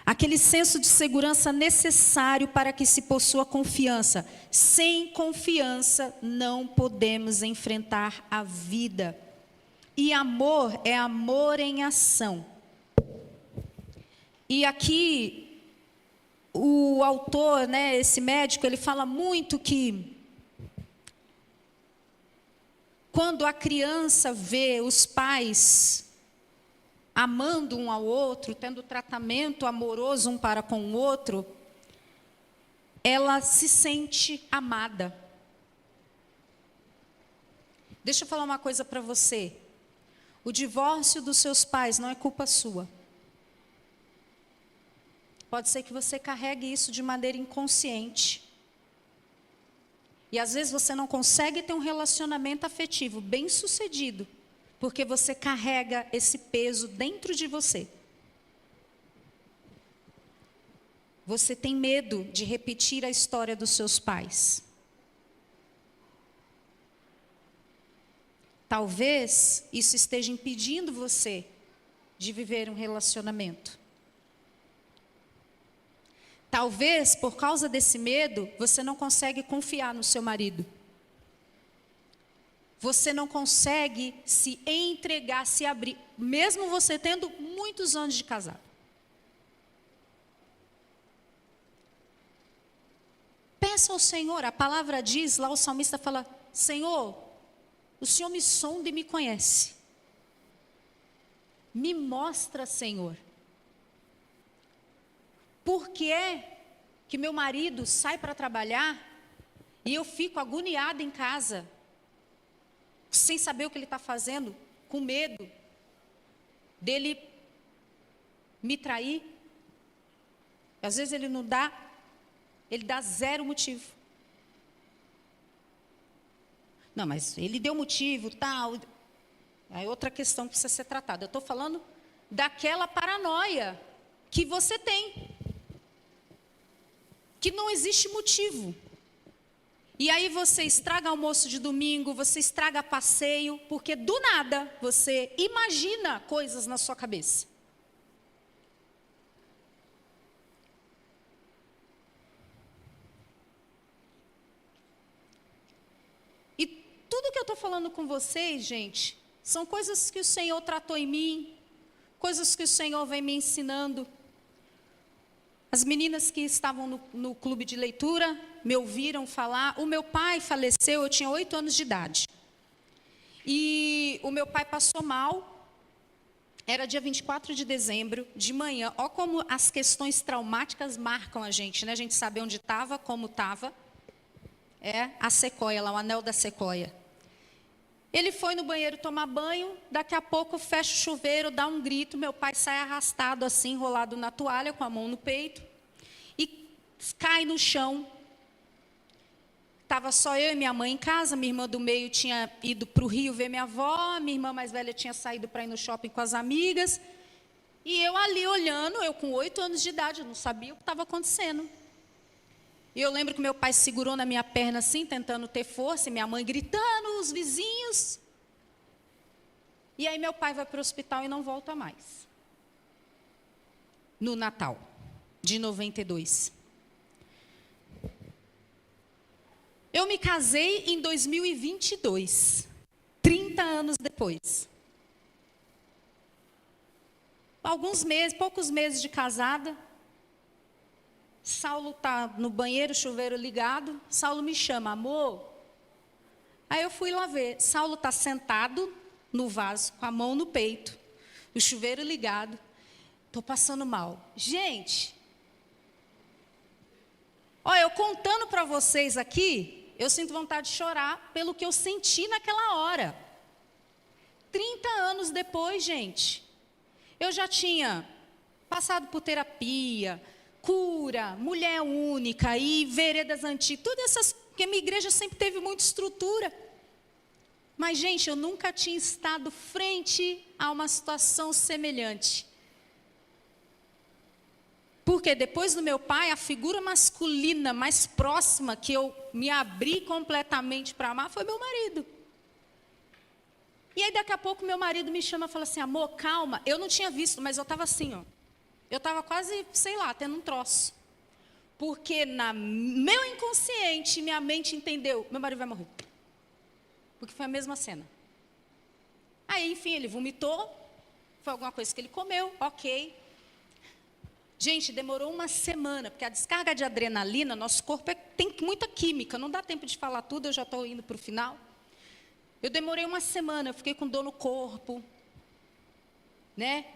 Aquele senso de segurança necessário para que se possua confiança. Sem confiança não podemos enfrentar a vida. E amor é amor em ação. E aqui o autor, né, esse médico, ele fala muito que quando a criança vê os pais amando um ao outro, tendo tratamento amoroso um para com o outro, ela se sente amada. Deixa eu falar uma coisa para você. O divórcio dos seus pais não é culpa sua. Pode ser que você carregue isso de maneira inconsciente. E às vezes você não consegue ter um relacionamento afetivo bem-sucedido, porque você carrega esse peso dentro de você. Você tem medo de repetir a história dos seus pais. Talvez isso esteja impedindo você de viver um relacionamento. Talvez, por causa desse medo, você não consegue confiar no seu marido. Você não consegue se entregar, se abrir, mesmo você tendo muitos anos de casado. Peça ao Senhor, a palavra diz, lá o salmista fala, Senhor, o Senhor me sonda e me conhece. Me mostra, Senhor. Por que é que meu marido sai para trabalhar e eu fico agoniada em casa, sem saber o que ele está fazendo, com medo dele me trair? Às vezes ele dá zero motivo. Não, mas ele deu motivo, tal. É outra questão que precisa ser tratada. Eu estou falando daquela paranoia que você tem, que não existe motivo. E aí você estraga almoço de domingo, você estraga passeio, porque do nada você imagina coisas na sua cabeça. E tudo que eu estou falando com vocês, gente, são coisas que o Senhor tratou em mim, coisas que o Senhor vem me ensinando. As meninas que estavam no clube de leitura me ouviram falar. O meu pai faleceu, eu tinha 8 anos de idade. E o meu pai passou mal, era dia 24 de dezembro, de manhã. Olha como as questões traumáticas marcam a gente, né? A gente sabe onde estava, como estava. É a sequoia lá, o anel da sequoia. Ele foi no banheiro tomar banho, daqui a pouco fecha o chuveiro, dá um grito, meu pai sai arrastado assim, enrolado na toalha, com a mão no peito, e cai no chão. Estava só eu e minha mãe em casa, minha irmã do meio tinha ido para o Rio ver minha avó, minha irmã mais velha tinha saído para ir no shopping com as amigas, e eu ali olhando, eu com 8 anos de idade, eu não sabia o que estava acontecendo. E eu lembro que meu pai segurou na minha perna assim, tentando ter força, e minha mãe gritando, os vizinhos. E aí meu pai vai para o hospital e não volta mais. No Natal de 92. Eu me casei em 2022, 30 anos depois. Poucos meses de casada. Saulo está no banheiro, chuveiro ligado. Saulo me chama, amor. Aí eu fui lá ver. Saulo está sentado no vaso, com a mão no peito, o chuveiro ligado. Estou passando mal. Gente, olha, eu contando para vocês aqui, eu sinto vontade de chorar pelo que eu senti naquela hora. 30 anos depois, gente, eu já tinha passado por terapia, cura, mulher única e veredas antigas, todas essas, porque a minha igreja sempre teve muita estrutura. Mas, gente, eu nunca tinha estado frente a uma situação semelhante. Porque depois do meu pai, a figura masculina mais próxima que eu me abri completamente para amar foi meu marido. E aí, daqui a pouco, meu marido me chama e fala assim, amor, calma. Eu não tinha visto, mas eu estava assim, ó. Eu estava quase, sei lá, tendo um troço. Porque na meu inconsciente, minha mente entendeu, meu marido vai morrer. Porque foi a mesma cena. Aí, enfim, ele vomitou, foi alguma coisa que ele comeu, ok. Gente, demorou uma semana, porque a descarga de adrenalina, nosso corpo tem muita química, não dá tempo de falar tudo, eu já estou indo para o final. Eu demorei uma semana, eu fiquei com dor no corpo, né?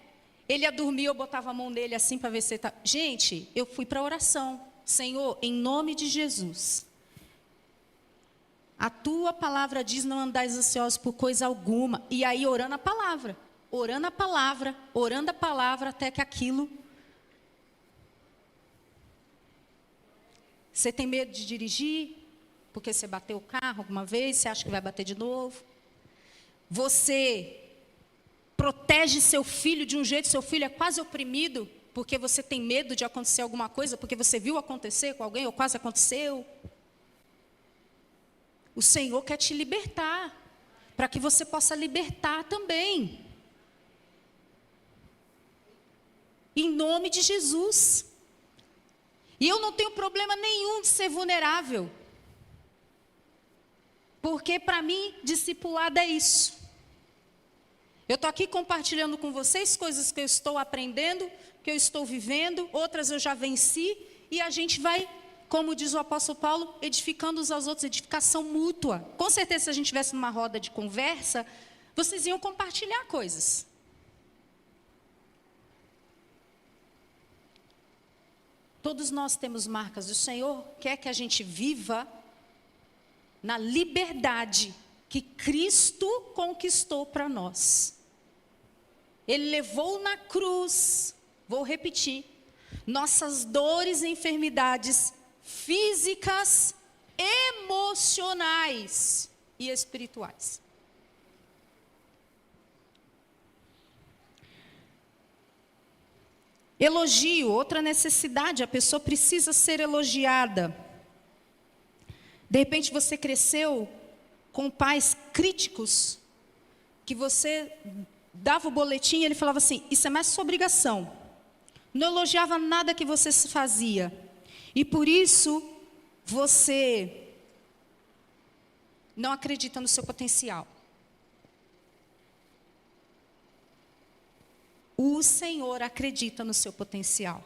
Ele ia dormir, eu botava a mão nele assim para ver se ele tá. Gente, eu fui para a oração. Senhor, em nome de Jesus, a tua palavra diz não andais ansiosos por coisa alguma. E aí orando a palavra, até que aquilo. Você tem medo de dirigir? Porque você bateu o carro alguma vez, você acha que vai bater de novo? Você protege seu filho de um jeito, seu filho é quase oprimido, porque você tem medo de acontecer alguma coisa, porque você viu acontecer com alguém, ou quase aconteceu. O Senhor quer te libertar, para que você possa libertar também. Em nome de Jesus. E eu não tenho problema nenhum de ser vulnerável. Porque para mim, discipulado é isso. Eu estou aqui compartilhando com vocês coisas que eu estou aprendendo, que eu estou vivendo, outras eu já venci, e a gente vai, como diz o apóstolo Paulo, edificando uns aos outros, edificação mútua. Com certeza, se a gente estivesse numa roda de conversa, vocês iam compartilhar coisas. Todos nós temos marcas. O Senhor quer que a gente viva na liberdade que Cristo conquistou para nós. Ele levou na cruz, vou repetir, nossas dores e enfermidades físicas, emocionais e espirituais. Elogio, outra necessidade, a pessoa precisa ser elogiada. De repente você cresceu com pais críticos, que você dava o boletim e ele falava assim, isso é mais sua obrigação. Não elogiava nada que você fazia. E por isso, você não acredita no seu potencial. O Senhor acredita no seu potencial.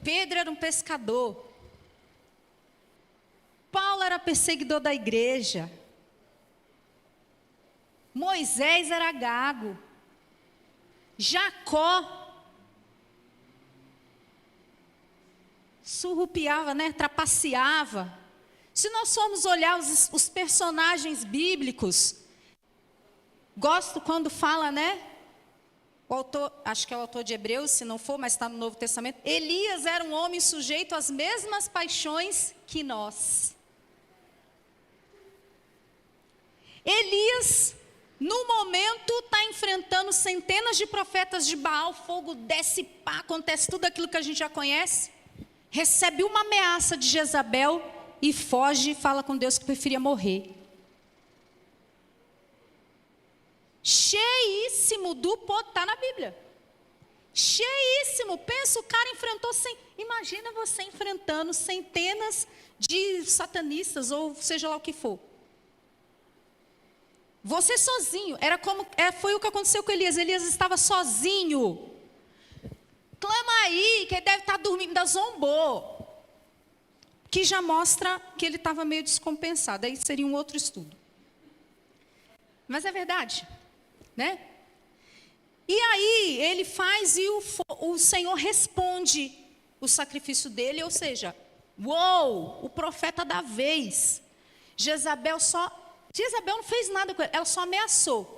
Pedro era um pescador. Paulo era perseguidor da igreja. Moisés era gago. Jacó surrupiava, né? Trapaceava. Se nós formos olhar os personagens bíblicos, gosto quando fala, né? O autor, acho que é o autor de Hebreus, se não for, mas está no Novo Testamento. Elias era um homem sujeito às mesmas paixões que nós. Elias, no momento, está enfrentando centenas de profetas de Baal, fogo desce, pá, acontece tudo aquilo que a gente já conhece. Recebe uma ameaça de Jezabel e foge e fala com Deus que preferia morrer. Cheíssimo do poder, está na Bíblia. Cheíssimo, pensa, o cara enfrentou, imagina você enfrentando centenas de satanistas, ou seja lá o que for. Você sozinho, foi o que aconteceu com Elias. Elias estava sozinho. Clama aí, que ele deve estar dormindo, ainda zombou. Que já mostra que ele estava meio descompensado. Aí seria um outro estudo. Mas é verdade, né? E aí ele faz e o Senhor responde o sacrifício dele, ou seja, o profeta da vez. Jezabel não fez nada com ele, ela só ameaçou.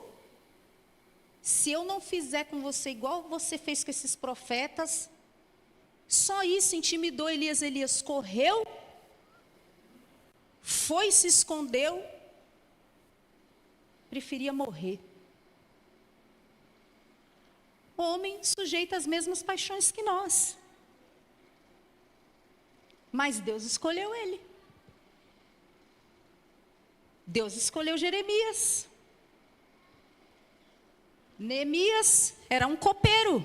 Se eu não fizer com você igual você fez com esses profetas, só isso intimidou Elias. Elias correu, foi, se escondeu, preferia morrer. Homem sujeito às mesmas paixões que nós. Mas Deus escolheu ele. Deus escolheu Jeremias. Neemias era um copeiro.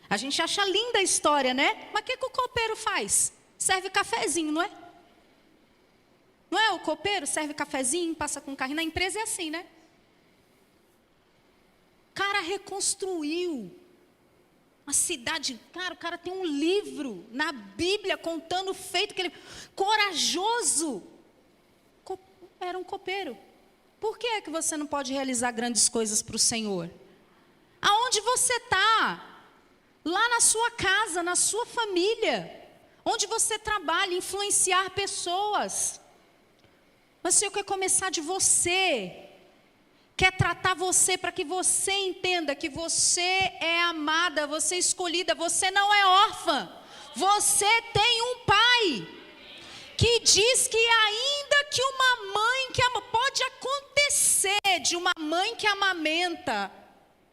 A gente acha linda a história, né? Mas o que o copeiro faz? Serve cafezinho, não é? Não é o copeiro? Serve cafezinho, passa com carrinho. Na empresa é assim, né? O cara reconstruiu uma cidade. Cara, o cara tem um livro na Bíblia contando o feito que ele... Corajoso. Era um copeiro. Por que é que você não pode realizar grandes coisas para o Senhor? Aonde você está? Lá na sua casa, na sua família. Onde você trabalha, influenciar pessoas. Mas o Senhor quer começar de você. Quer tratar você para que você entenda que você é amada, você é escolhida, você não é órfã. Você tem um pai que diz que ainda que uma mãe que ama, pode acontecer de uma mãe que amamenta,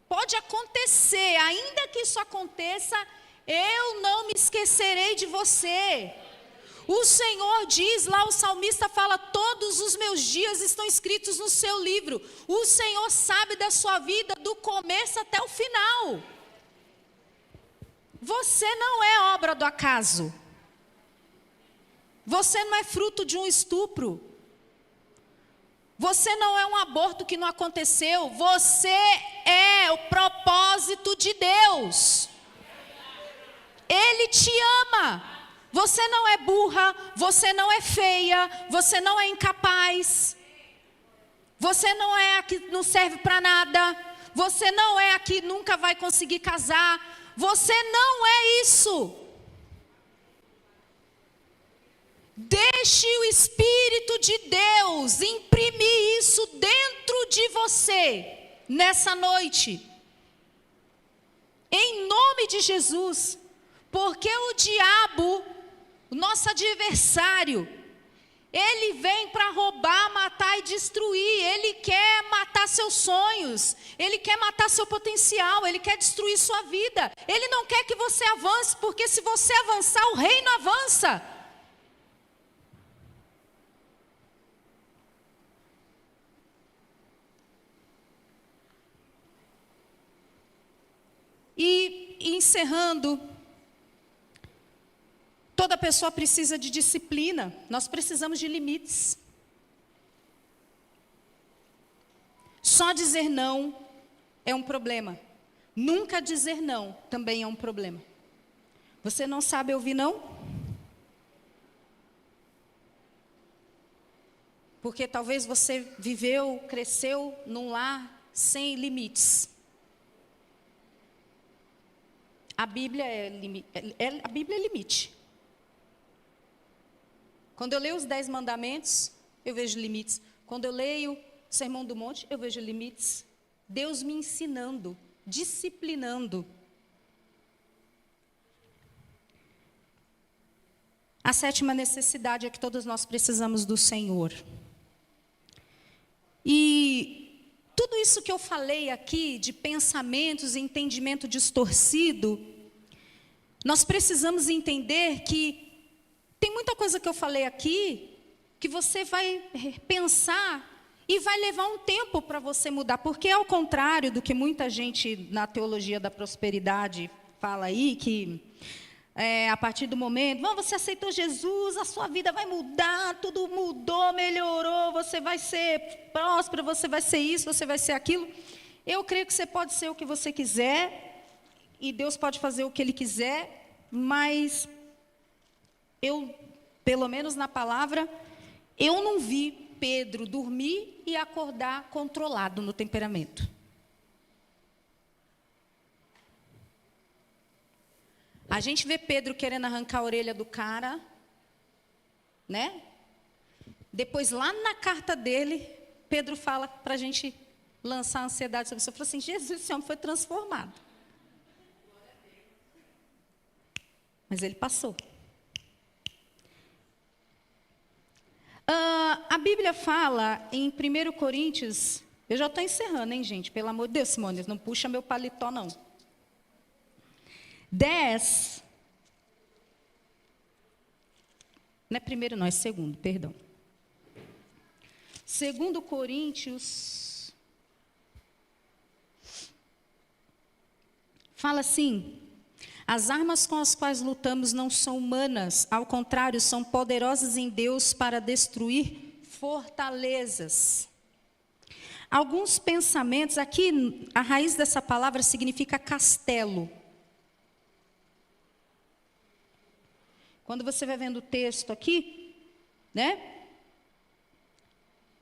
pode acontecer, ainda que isso aconteça, eu não me esquecerei de você. O Senhor diz lá, o salmista fala, todos os meus dias estão escritos no seu livro. O Senhor sabe da sua vida do começo até o final. Você não é obra do acaso. Você não é fruto de um estupro. Você não é um aborto que não aconteceu. Você é o propósito de Deus. Ele te ama. Você não é burra, você não é feia, você não é incapaz. Você não é a que não serve para nada. Você não é a que nunca vai conseguir casar. você não é isso. Deixe o Espírito de Deus imprimir isso dentro de você, nessa noite. Em nome de Jesus. Porque o diabo, o nosso adversário, ele vem para roubar, matar e destruir. Ele quer matar seus sonhos. Ele quer matar seu potencial. Ele quer destruir sua vida. Ele não quer que você avance, porque se você avançar, o reino avança. E encerrando, toda pessoa precisa de disciplina, nós precisamos de limites. Só dizer não é um problema. Nunca dizer não também é um problema. Você não sabe ouvir não? Porque talvez você viveu, cresceu num lar sem limites. A Bíblia é limite. Quando eu leio os 10 mandamentos, eu vejo limites. Quando eu leio o Sermão do Monte, eu vejo limites. Deus me ensinando, disciplinando. A 7ª necessidade é que todos nós precisamos do Senhor. E tudo isso que eu falei aqui, de pensamentos e entendimento distorcido, nós precisamos entender que tem muita coisa que eu falei aqui, que você vai pensar e vai levar um tempo para você mudar. Porque ao contrário do que muita gente na teologia da prosperidade fala aí, que a partir do momento, você aceitou Jesus, a sua vida vai mudar, tudo mudou, melhorou, você vai ser próspero, você vai ser isso, você vai ser aquilo. Eu creio que você pode ser o que você quiser, e Deus pode fazer o que Ele quiser, mas eu, pelo menos na palavra, eu não vi Pedro dormir e acordar controlado no temperamento. A gente vê Pedro querendo arrancar a orelha do cara, né? Depois, lá na carta dele, Pedro fala para a gente lançar a ansiedade sobre isso. Eu falo assim, Jesus, esse homem foi transformado. Mas ele passou. A Bíblia fala em 1 Coríntios, eu já estou encerrando, hein, gente? Pelo amor de Deus, Simone, não puxa meu paletó, não. 10, não é primeiro, não, é segundo, perdão. 2 Coríntios, fala assim: as armas com as quais lutamos não são humanas, ao contrário, são poderosas em Deus para destruir fortalezas. Alguns pensamentos, aqui a raiz dessa palavra significa castelo. Quando você vai vendo o texto aqui, né?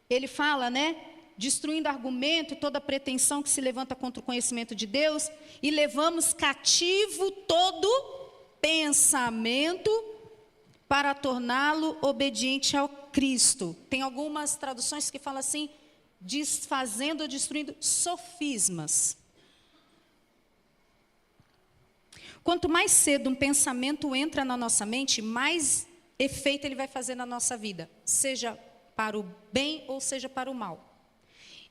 Ele fala, né? Destruindo argumento e toda pretensão que se levanta contra o conhecimento de Deus, e levamos cativo todo pensamento para torná-lo obediente ao Cristo. Tem algumas traduções que falam assim, desfazendo ou destruindo sofismas. Quanto mais cedo um pensamento entra na nossa mente, mais efeito ele vai fazer na nossa vida, seja para o bem ou seja para o mal.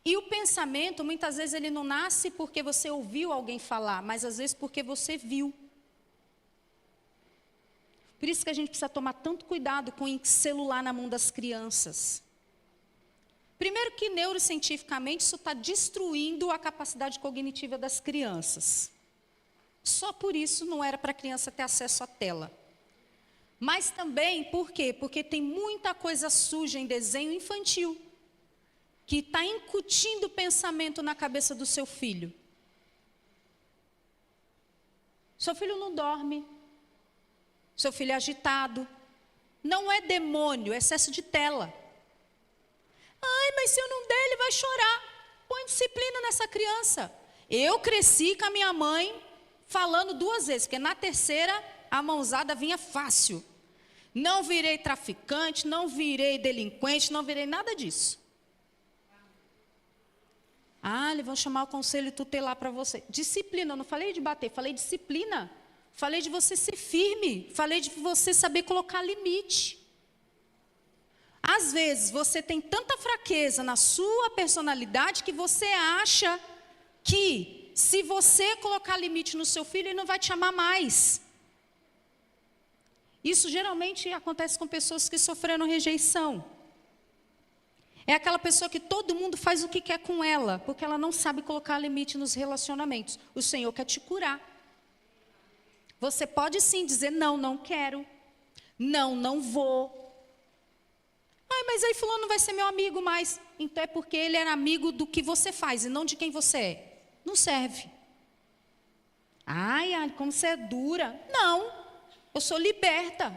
E o pensamento, muitas vezes, ele não nasce porque você ouviu alguém falar, mas às vezes porque você viu. Por isso que a gente precisa tomar tanto cuidado com o celular na mão das crianças. Primeiro que neurocientificamente isso está destruindo a capacidade cognitiva das crianças. Só por isso não era para a criança ter acesso à tela. Mas também, por quê? Porque tem muita coisa suja em desenho infantil, que está incutindo pensamento na cabeça do seu filho. Seu filho não dorme, seu filho é agitado. Não é demônio, é excesso de tela. Ai, mas se eu não der, ele vai chorar. Põe disciplina nessa criança. Eu cresci com a minha mãe falando 2 vezes, porque na terceira a mãozada vinha fácil. Não virei traficante, não virei delinquente, não virei nada disso. Eles vão chamar o conselho tutelar para você. Disciplina, eu não falei de bater, falei disciplina. Falei de você ser firme, falei de você saber colocar limite. Às vezes você tem tanta fraqueza na sua personalidade que você acha que se você colocar limite no seu filho, ele não vai te amar mais. Isso geralmente acontece com pessoas que sofreram rejeição. É aquela pessoa que todo mundo faz o que quer com ela, porque ela não sabe colocar limite nos relacionamentos. O Senhor quer te curar. Você pode sim dizer, não, não quero. Não, não vou. Mas aí fulano não vai ser meu amigo mais. Então é porque ele era amigo do que você faz e não de quem você é. Não serve. Como você é dura. Não, eu sou liberta.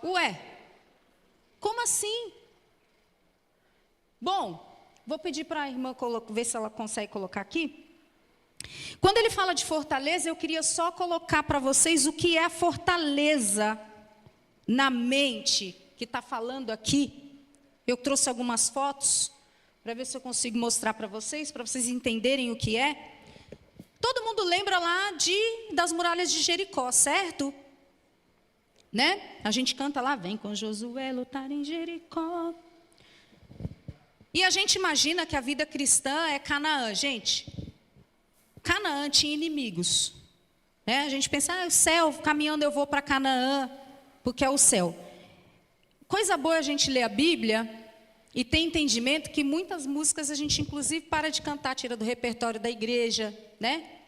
Ué, como assim? Bom, vou pedir para a irmã ver se ela consegue colocar aqui. Quando ele fala de fortaleza, eu queria só colocar para vocês o que é a fortaleza na mente que está falando aqui. Eu trouxe algumas fotos para ver se eu consigo mostrar para vocês entenderem o que é. Todo mundo lembra lá das muralhas de Jericó, certo? Né? A gente canta lá, vem com Josué lutar em Jericó. E a gente imagina que a vida cristã é Canaã. Gente, Canaã tinha inimigos. Né? A gente pensa, o céu, caminhando eu vou para Canaã, porque é o céu. Coisa boa a gente ler a Bíblia e ter entendimento que muitas músicas a gente inclusive para de cantar, tira do repertório da igreja, né?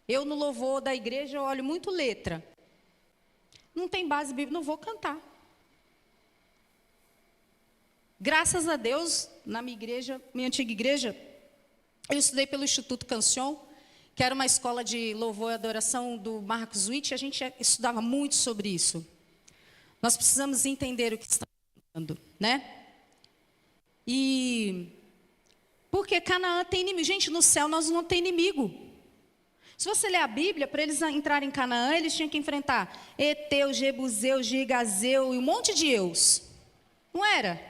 Eu no louvor da igreja eu olho muito letra. Não tem base bíblica, não vou cantar. Graças a Deus, na minha igreja, minha antiga igreja, eu estudei pelo Instituto Canção, que era uma escola de louvor e adoração do Marcos Witt, e a gente estudava muito sobre isso. Nós precisamos entender o que está falando, né? E porque Canaã tem inimigo. Gente, no céu nós não temos inimigo. Se você ler a Bíblia, para eles entrarem em Canaã, eles tinham que enfrentar Eteu, Jebuseu, Girgazeu e um monte de eus. Não era?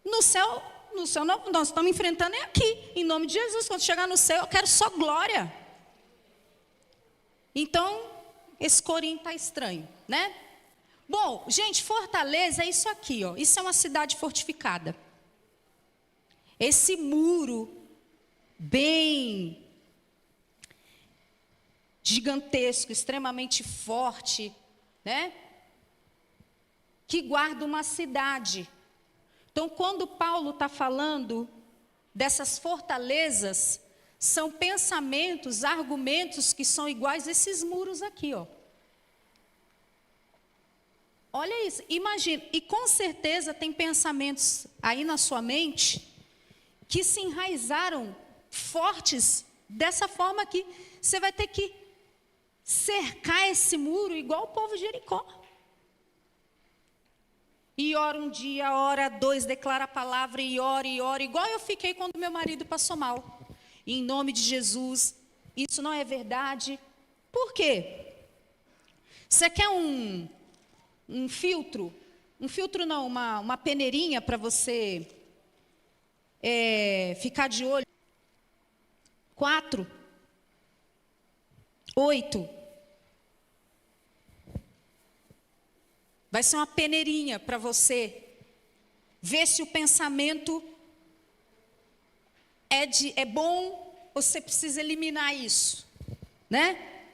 No céu nós estamos enfrentando é aqui, em nome de Jesus. Quando chegar no céu, eu quero só glória. Então, esse corinho está estranho, né? Bom, gente, Fortaleza é isso aqui, ó. Isso é uma cidade fortificada. Esse muro bem gigantesco, extremamente forte, né? Que guarda uma cidade. Então, quando Paulo está falando dessas fortalezas, são pensamentos, argumentos que são iguais a esses muros aqui, ó. Olha isso, imagina, e com certeza tem pensamentos aí na sua mente que se enraizaram fortes dessa forma aqui. Você vai ter que cercar esse muro igual o povo de Jericó. E ora um dia, ora 2, declara a palavra e ora, igual eu fiquei quando meu marido passou mal. Em nome de Jesus, isso não é verdade. Por quê? Você quer um filtro? Um filtro não, uma peneirinha para você ficar de olho. 4, 8. Vai ser uma peneirinha para você ver se o pensamento é bom, ou você precisa eliminar isso, né?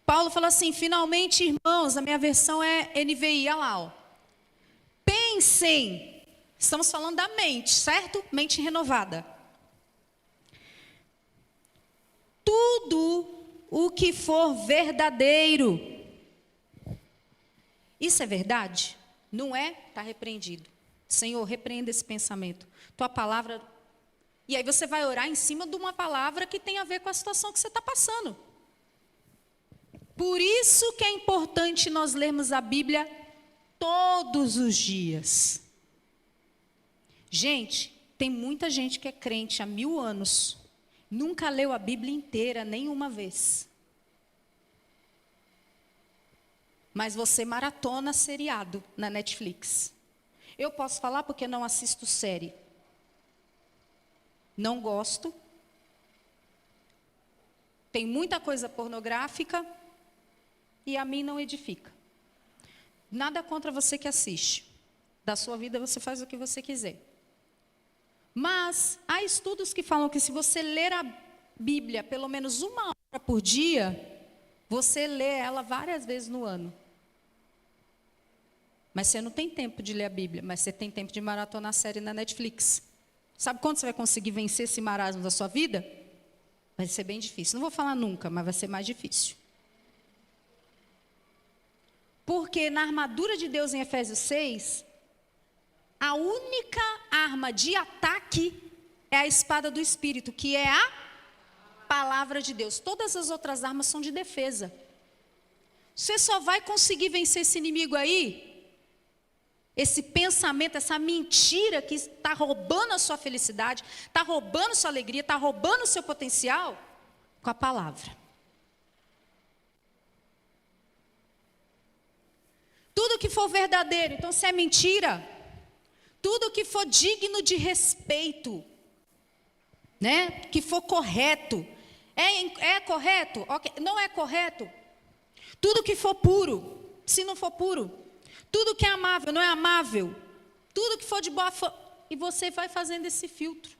Paulo fala assim, finalmente, irmãos, a minha versão é NVI, olha lá, ó. Pensem, estamos falando da mente, certo? Mente renovada. Tudo o que for verdadeiro. Isso é verdade? Não é? Está repreendido. Senhor, repreenda esse pensamento. Tua palavra... E aí você vai orar em cima de uma palavra que tem a ver com a situação que você está passando. Por isso que é importante nós lermos a Bíblia todos os dias. Gente, tem muita gente que é crente há 1000 anos nunca leu a Bíblia inteira nenhuma vez. Mas você maratona seriado na Netflix. Eu posso falar porque não assisto série. Não gosto. Tem muita coisa pornográfica e a mim não edifica. Nada contra você que assiste. Da sua vida você faz o que você quiser. Mas há estudos que falam que se você ler a Bíblia pelo menos 1 hora por dia, você lê ela várias vezes no ano. Mas você não tem tempo de ler a Bíblia, mas você tem tempo de maratonar a série na Netflix. Sabe quando você vai conseguir vencer esse marasmo da sua vida? Vai ser bem difícil. Não vou falar nunca, mas vai ser mais difícil. Porque na armadura de Deus em Efésios 6, a única arma de ataque é a espada do Espírito, que é a palavra de Deus. Todas as outras armas são de defesa. Você só vai conseguir vencer esse inimigo aí, esse pensamento, essa mentira que está roubando a sua felicidade, está roubando a sua alegria, está roubando o seu potencial, com a palavra. Tudo que for verdadeiro, então se é mentira, tudo que for digno de respeito, né? Que for correto. É correto? Okay. Não é correto? Tudo que for puro, se não for puro. Tudo que é amável, não é amável. Tudo que for de boa forma. E você vai fazendo esse filtro.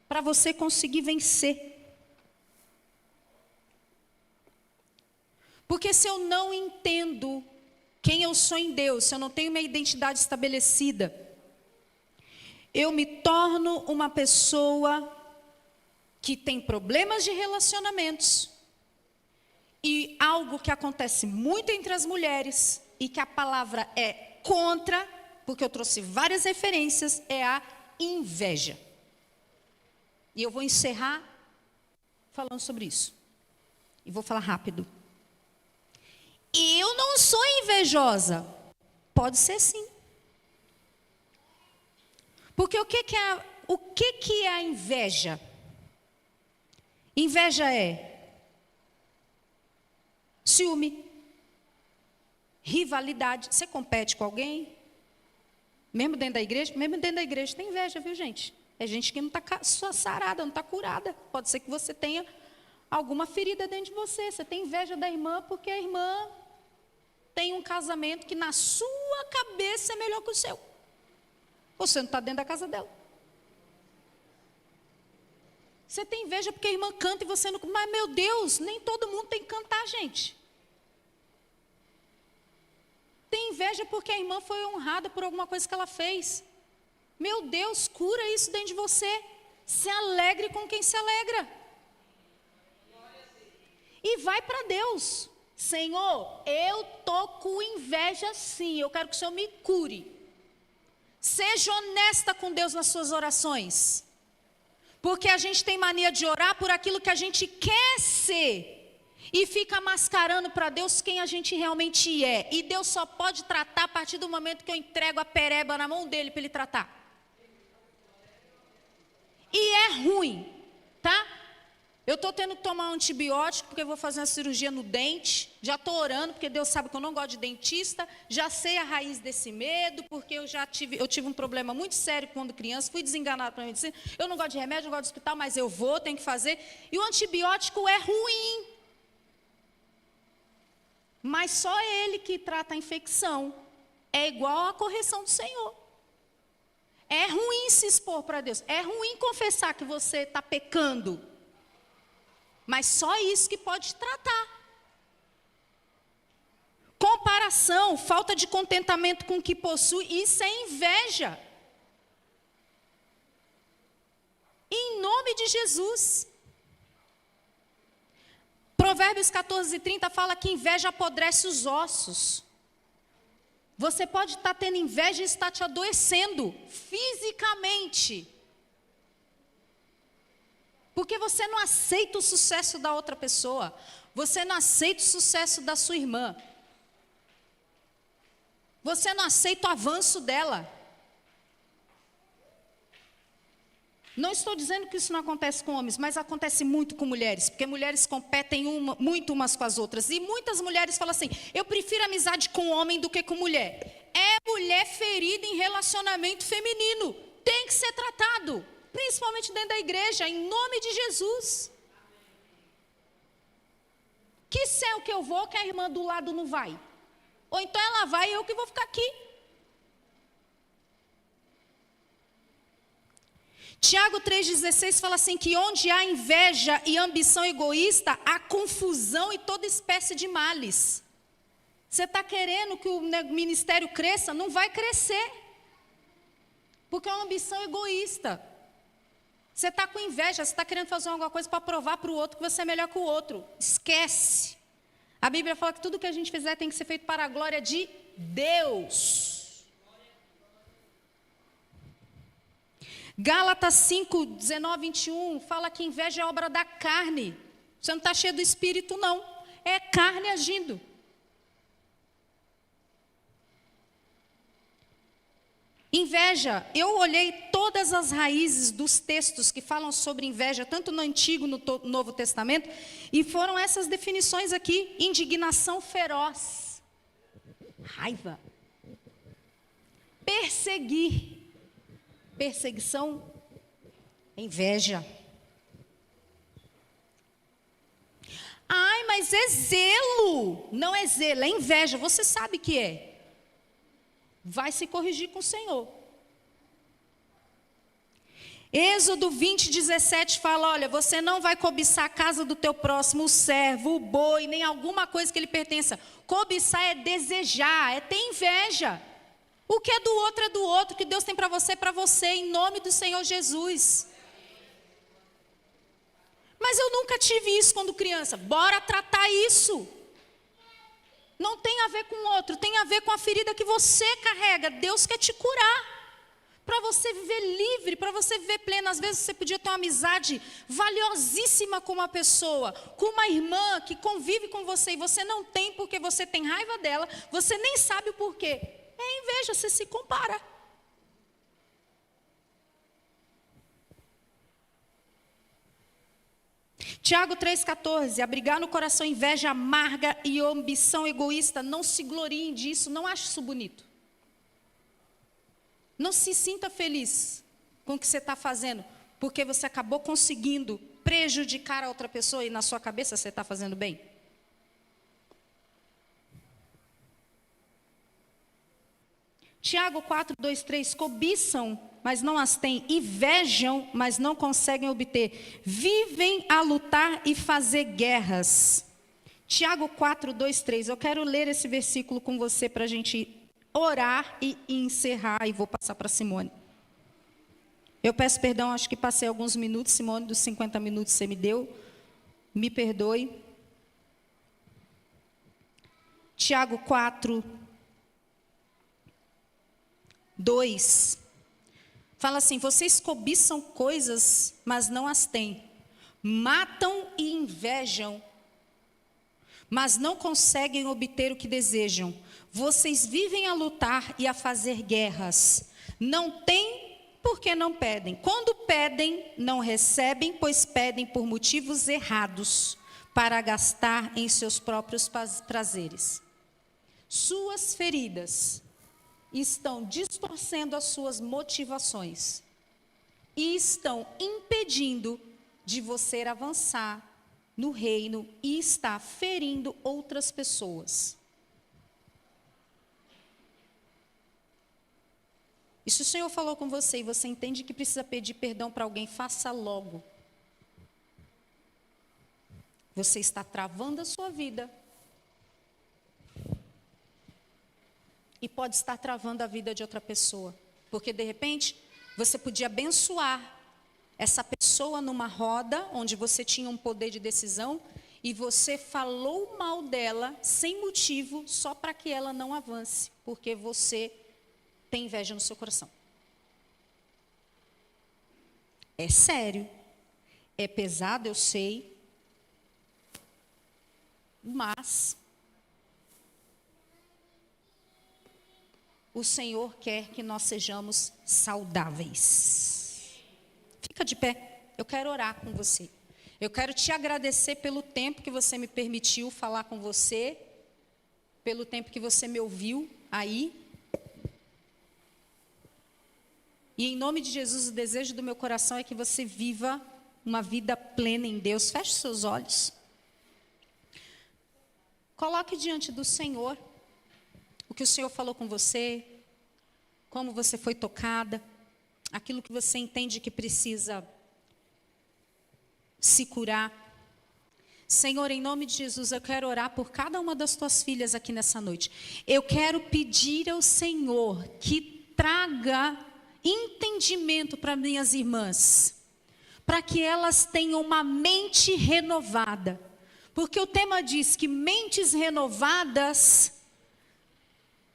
Para você conseguir vencer. Porque se eu não entendo quem eu sou em Deus, se eu não tenho uma identidade estabelecida, eu me torno uma pessoa que tem problemas de relacionamentos. E algo que acontece muito entre as mulheres, e que a palavra é contra, porque eu trouxe várias referências, é a inveja. E eu vou encerrar falando sobre isso. E vou falar rápido. Eu não sou invejosa. Pode ser sim. Porque o que é a inveja? Inveja é ciúme, rivalidade. Você compete com alguém? Mesmo dentro da igreja? Mesmo dentro da igreja tem inveja, viu, gente? É gente que não está sarada, não está curada. Pode ser que você tenha alguma ferida dentro de você. Você tem inveja da irmã porque a irmã tem um casamento que na sua cabeça é melhor que o seu. Você não está dentro da casa dela. Você tem inveja porque a irmã canta e você não... Mas, meu Deus, nem todo mundo tem que cantar, gente. Tem inveja porque a irmã foi honrada por alguma coisa que ela fez. Meu Deus, cura isso dentro de você. Se alegre com quem se alegra. E vai para Deus. Senhor, eu estou com inveja sim, eu quero que o Senhor me cure. Seja honesta com Deus nas suas orações. Porque a gente tem mania de orar por aquilo que a gente quer ser. E fica mascarando para Deus quem a gente realmente é. E Deus só pode tratar a partir do momento que eu entrego a pereba na mão dele para ele tratar. E é ruim, tá? Eu estou tendo que tomar um antibiótico porque eu vou fazer uma cirurgia no dente. Já estou orando porque Deus sabe que eu não gosto de dentista. Já sei a raiz desse medo porque eu tive um problema muito sério quando criança. Fui desenganada pela medicina. Eu não gosto de remédio, não gosto de hospital, mas eu vou, tenho que fazer. E o antibiótico é ruim. Mas só ele que trata a infecção. É igual a correção do Senhor. É ruim se expor para Deus. É ruim confessar que você está pecando. Mas só isso que pode tratar. Comparação, falta de contentamento com o que possui, isso é inveja. Em nome de Jesus. Provérbios 14:30 fala que inveja apodrece os ossos. Você pode estar tendo inveja e estar te adoecendo fisicamente. Porque você não aceita o sucesso da outra pessoa. Você não aceita o sucesso da sua irmã. Você não aceita o avanço dela. Não estou dizendo que isso não acontece com homens, mas acontece muito com mulheres, porque mulheres competem muito umas com as outras. E muitas mulheres falam assim, eu prefiro amizade com homem do que com mulher. É mulher ferida em relacionamento feminino. Tem que ser tratado, principalmente dentro da igreja, em nome de Jesus. Que céu que eu vou que a irmã do lado não vai? Ou então ela vai e eu que vou ficar aqui. Tiago 3,16 fala assim que onde há inveja e ambição egoísta, há confusão e toda espécie de males. Você está querendo que o ministério cresça? Não vai crescer. Porque é uma ambição egoísta. Você está com inveja, você está querendo fazer alguma coisa para provar para o outro que você é melhor que o outro. Esquece. A Bíblia fala que tudo que a gente fizer tem que ser feito para a glória de Deus. Gálatas 5, 19, 21 fala que inveja é obra da carne. Você não está cheio do Espírito, não. É carne agindo. Inveja, eu olhei todas as raízes dos textos que falam sobre inveja, tanto no Antigo como no Novo Testamento, e foram essas definições aqui: indignação feroz, raiva, perseguição, inveja. Ai, mas é zelo. Não é zelo, é inveja. Você sabe que é. Vai se corrigir com o Senhor. Êxodo 20, 17 fala, olha, você não vai cobiçar a casa do teu próximo, o servo, o boi, nem alguma coisa que lhe pertença. Cobiçar é desejar, é ter inveja. O que é do outro, o que Deus tem para você, em nome do Senhor Jesus. Mas eu nunca tive isso quando criança. Bora tratar isso. Não tem a ver com o outro, tem a ver com a ferida que você carrega. Deus quer te curar. Para você viver livre, para você viver pleno. Às vezes você podia ter uma amizade valiosíssima com uma pessoa, com uma irmã que convive com você, e você não tem porque você tem raiva dela, você nem sabe o porquê. É inveja, você se compara. Tiago 3,14, abrigar no coração inveja amarga e ambição egoísta, não se gloriem disso, não ache isso bonito. Não se sinta feliz com o que você está fazendo, porque você acabou conseguindo prejudicar a outra pessoa e na sua cabeça você está fazendo bem. Tiago 4, 2, 3, cobiçam, mas não as têm, invejam, mas não conseguem obter, vivem a lutar e fazer guerras. Tiago 4, 2, 3, eu quero ler esse versículo com você para a gente orar e encerrar, e vou passar para Simone. Eu peço perdão, acho que passei alguns minutos, Simone, dos 50 minutos que você me deu, me perdoe. Tiago 4, 2, fala assim, vocês cobiçam coisas, mas não as têm, matam e invejam, mas não conseguem obter o que desejam. Vocês vivem a lutar e a fazer guerras. Não têm porque não pedem. Quando pedem, não recebem, pois pedem por motivos errados, para gastar em seus próprios prazeres. Suas feridas estão distorcendo as suas motivações e estão impedindo de você avançar no reino e está ferindo outras pessoas. E se o Senhor falou com você e você entende que precisa pedir perdão para alguém, faça logo. Você está travando a sua vida. E pode estar travando a vida de outra pessoa. Porque, de repente, você podia abençoar essa pessoa numa roda, onde você tinha um poder de decisão, e você falou mal dela, sem motivo, só para que ela não avance. Porque você tem inveja no seu coração. É sério. É pesado, eu sei. Mas o Senhor quer que nós sejamos saudáveis. Fica Fica de pé, eu quero orar com você. Eu quero te agradecer pelo tempo que você me permitiu falar com você, pelo tempo que você me ouviu aí. E em nome de Jesus, o desejo do meu coração é que você viva uma vida plena em Deus. Feche seus olhos. Coloque diante do Senhor o que o Senhor falou com você, como você foi tocada, aquilo que você entende que precisa se curar. Senhor, em nome de Jesus, eu quero orar por cada uma das tuas filhas aqui nessa noite. Eu quero pedir ao Senhor que traga entendimento para minhas irmãs, para que elas tenham uma mente renovada, porque o tema diz que mentes renovadas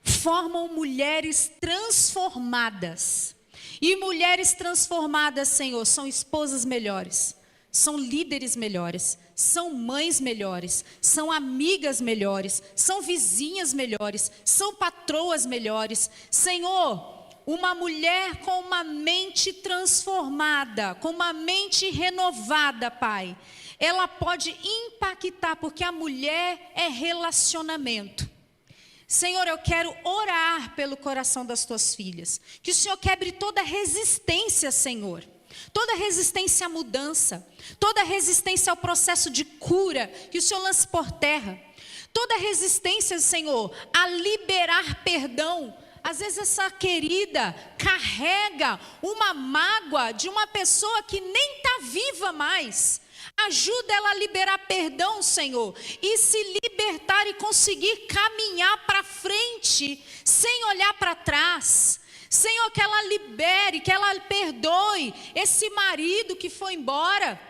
formam mulheres transformadas, e mulheres transformadas, Senhor, são esposas melhores, são líderes melhores, são mães melhores, são amigas melhores, são vizinhas melhores, são patroas melhores. Senhor, uma mulher com uma mente transformada, com uma mente renovada, Pai, ela pode impactar, porque a mulher é relacionamento. Senhor, eu quero orar pelo coração das tuas filhas, que o Senhor quebre toda resistência, Senhor, toda resistência à mudança, toda resistência ao processo de cura, que o Senhor lance por terra, toda resistência, Senhor, a liberar perdão. Às vezes essa querida carrega uma mágoa de uma pessoa que nem está viva mais. Ajuda ela a liberar perdão, Senhor, e se libertar e conseguir caminhar para frente, sem olhar para trás. Senhor, que ela libere, que ela perdoe esse marido que foi embora.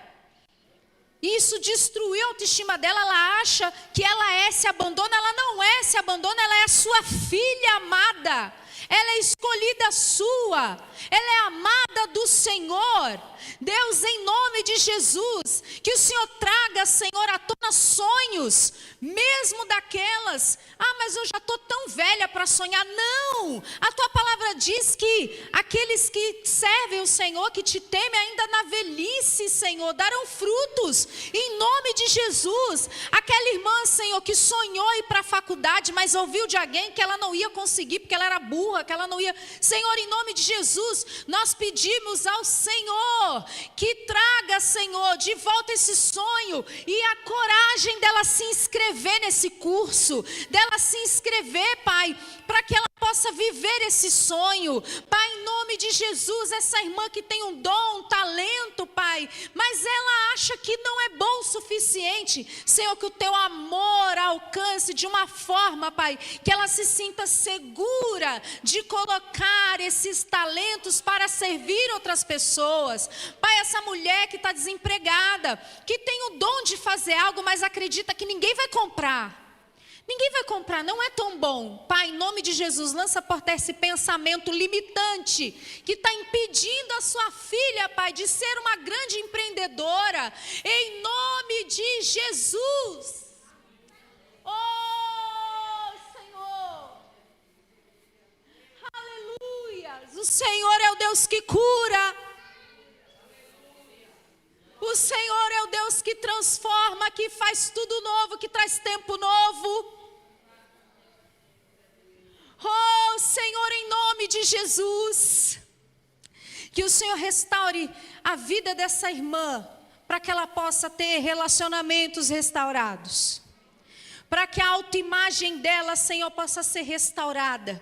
Isso destruiu a autoestima dela, ela acha que ela é, se abandona, ela não é, se abandona, ela é a sua filha amada, ela é escolhida sua, ela é amada do Senhor. Deus, em nome de Jesus, que o Senhor traga, Senhor, à tona sonhos, mesmo daquelas, mas eu já estou tão velha para sonhar. Não, a tua palavra diz que aqueles que servem o Senhor, que te temem ainda na velhice, Senhor, darão frutos, em nome de Jesus. Aquela irmã, Senhor, que sonhou ir para a faculdade, mas ouviu de alguém que ela não ia conseguir, porque ela era burra, que ela não ia. Senhor, em nome de Jesus, nós pedimos ao Senhor que traga, Senhor, de volta esse sonho e a coragem dela se inscrever nesse curso, dela se inscrever, Pai, para que ela possa viver esse sonho. Pai, em nome de Jesus, essa irmã que tem um dom, um talento, Pai, mas ela acha que não é bom o suficiente. Senhor, que o teu amor alcance de uma forma, Pai, que ela se sinta segura de colocar esses talentos para servir outras pessoas. Pai, essa mulher que está desempregada, que tem o dom de fazer algo, mas acredita que ninguém vai comprar. Ninguém vai comprar, não é tão bom. Pai, em nome de Jesus, lança por terra esse pensamento limitante que está impedindo a sua filha, Pai, de ser uma grande empreendedora. Em nome de Jesus. Oh, Senhor. Aleluia. O Senhor é o Deus que cura. O Senhor é o Deus que transforma, que faz tudo novo, que traz tempo novo. Oh, Senhor, em nome de Jesus, que o Senhor restaure a vida dessa irmã, para que ela possa ter relacionamentos restaurados, para que a autoimagem dela, Senhor, possa ser restaurada,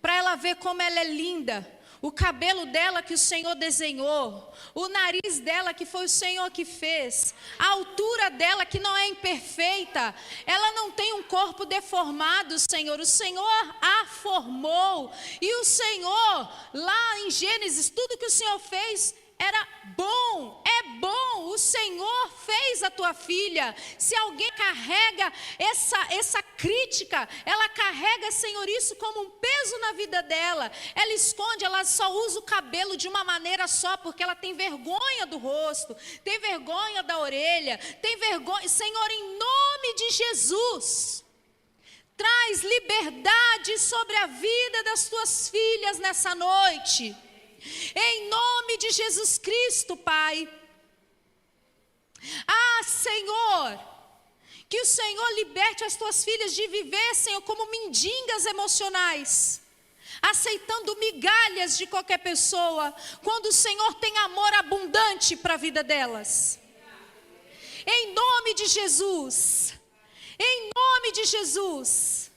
para ela ver como ela é linda, o cabelo dela que o Senhor desenhou, o nariz dela que foi o Senhor que fez, a altura dela que não é imperfeita, ela não tem um corpo deformado, Senhor, o Senhor a formou, e o Senhor, lá em Gênesis, tudo que o Senhor fez era bom, é bom, o Senhor fez a tua filha. Se alguém carrega essa crítica, ela carrega, Senhor, isso como um peso na vida dela, ela esconde, ela só usa o cabelo de uma maneira só, porque ela tem vergonha do rosto, tem vergonha da orelha, tem vergonha. Senhor, em nome de Jesus, traz liberdade sobre a vida das tuas filhas nessa noite. Em nome de Jesus Cristo, Pai. Senhor, que o Senhor liberte as tuas filhas de viver, Senhor, como mendigas emocionais, aceitando migalhas de qualquer pessoa, quando o Senhor tem amor abundante para a vida delas. Em nome de Jesus. Em nome de Jesus.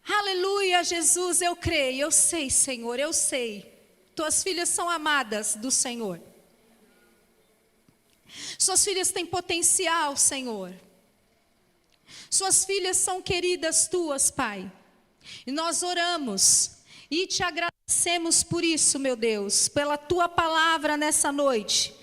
Aleluia, Jesus, eu creio, eu sei, Senhor, eu sei. Tuas filhas são amadas do Senhor. Suas filhas têm potencial, Senhor. Suas filhas são queridas tuas, Pai. E nós oramos e te agradecemos por isso, meu Deus, pela tua palavra nessa noite.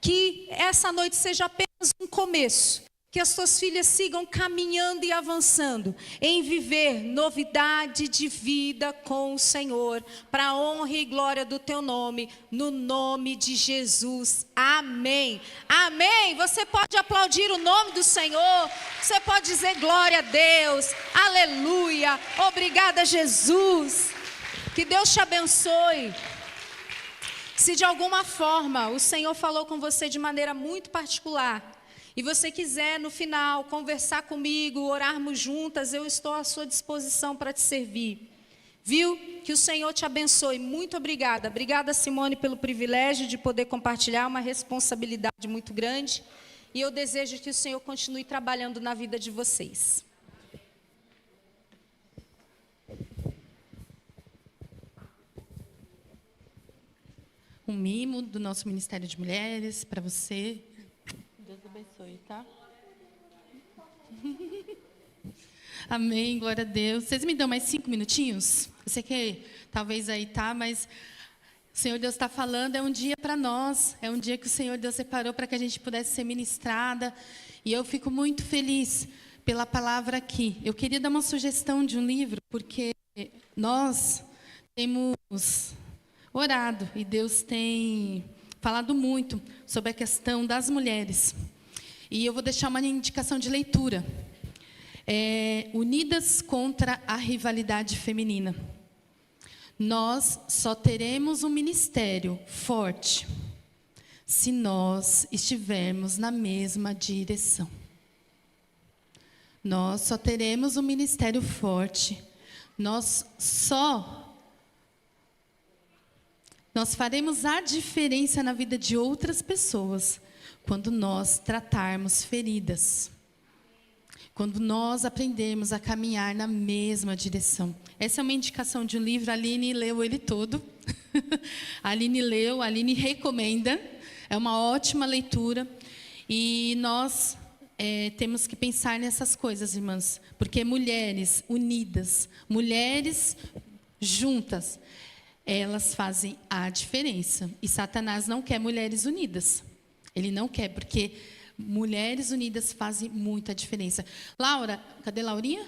Que essa noite seja apenas um começo. Que as tuas filhas sigam caminhando e avançando em viver novidade de vida com o Senhor, para a honra e glória do teu nome, no nome de Jesus. Amém. Amém. Você pode aplaudir o nome do Senhor, você pode dizer glória a Deus, aleluia, obrigada, Jesus. Que Deus te abençoe. Se de alguma forma o Senhor falou com você de maneira muito particular, e você quiser no final conversar comigo, orarmos juntas, eu estou à sua disposição para te servir. Viu? Que o Senhor te abençoe. Muito obrigada. Obrigada, Simone, pelo privilégio de poder compartilhar, uma responsabilidade muito grande. E eu desejo que o Senhor continue trabalhando na vida de vocês. Um mimo do nosso Ministério de Mulheres para você. Deus abençoe, tá? Amém, glória a Deus. Vocês me dão mais 5 minutinhos? Eu sei que talvez aí tá, mas o Senhor Deus está falando, é um dia para nós, é um dia que o Senhor Deus separou para que a gente pudesse ser ministrada, e eu fico muito feliz pela palavra aqui. Eu queria dar uma sugestão de um livro, porque nós temos orado, e Deus tem falado muito sobre a questão das mulheres. E eu vou deixar uma indicação de leitura. Unidas contra a rivalidade feminina. Nós só teremos um ministério forte se nós estivermos na mesma direção. Nós só teremos um ministério forte. Nós faremos a diferença na vida de outras pessoas quando nós tratarmos feridas. Quando nós aprendermos a caminhar na mesma direção. Essa é uma indicação de um livro, a Aline leu ele todo. A Aline leu, a Aline recomenda. É uma ótima leitura. E nós temos que pensar nessas coisas, irmãs. Porque mulheres unidas, mulheres juntas, elas fazem a diferença. E Satanás não quer mulheres unidas. Ele não quer, porque mulheres unidas fazem muita diferença. Laura, cadê Laurinha?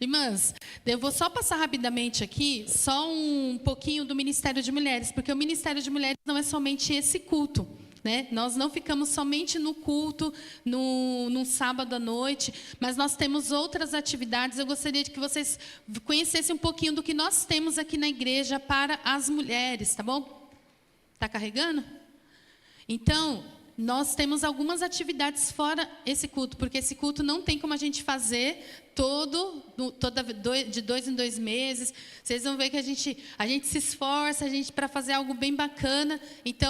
Irmãs, eu vou só passar rapidamente aqui, só um pouquinho do Ministério de Mulheres, porque o Ministério de Mulheres não é somente esse culto, né? Nós não ficamos somente no culto, num sábado à noite, mas nós temos outras atividades. Eu gostaria de que vocês conhecessem um pouquinho do que nós temos aqui na igreja para as mulheres, tá bom? Está carregando? Então, nós temos algumas atividades fora esse culto, porque esse culto não tem como a gente fazer de 2 em 2 meses. Vocês vão ver que a gente se esforça para fazer algo bem bacana. Então,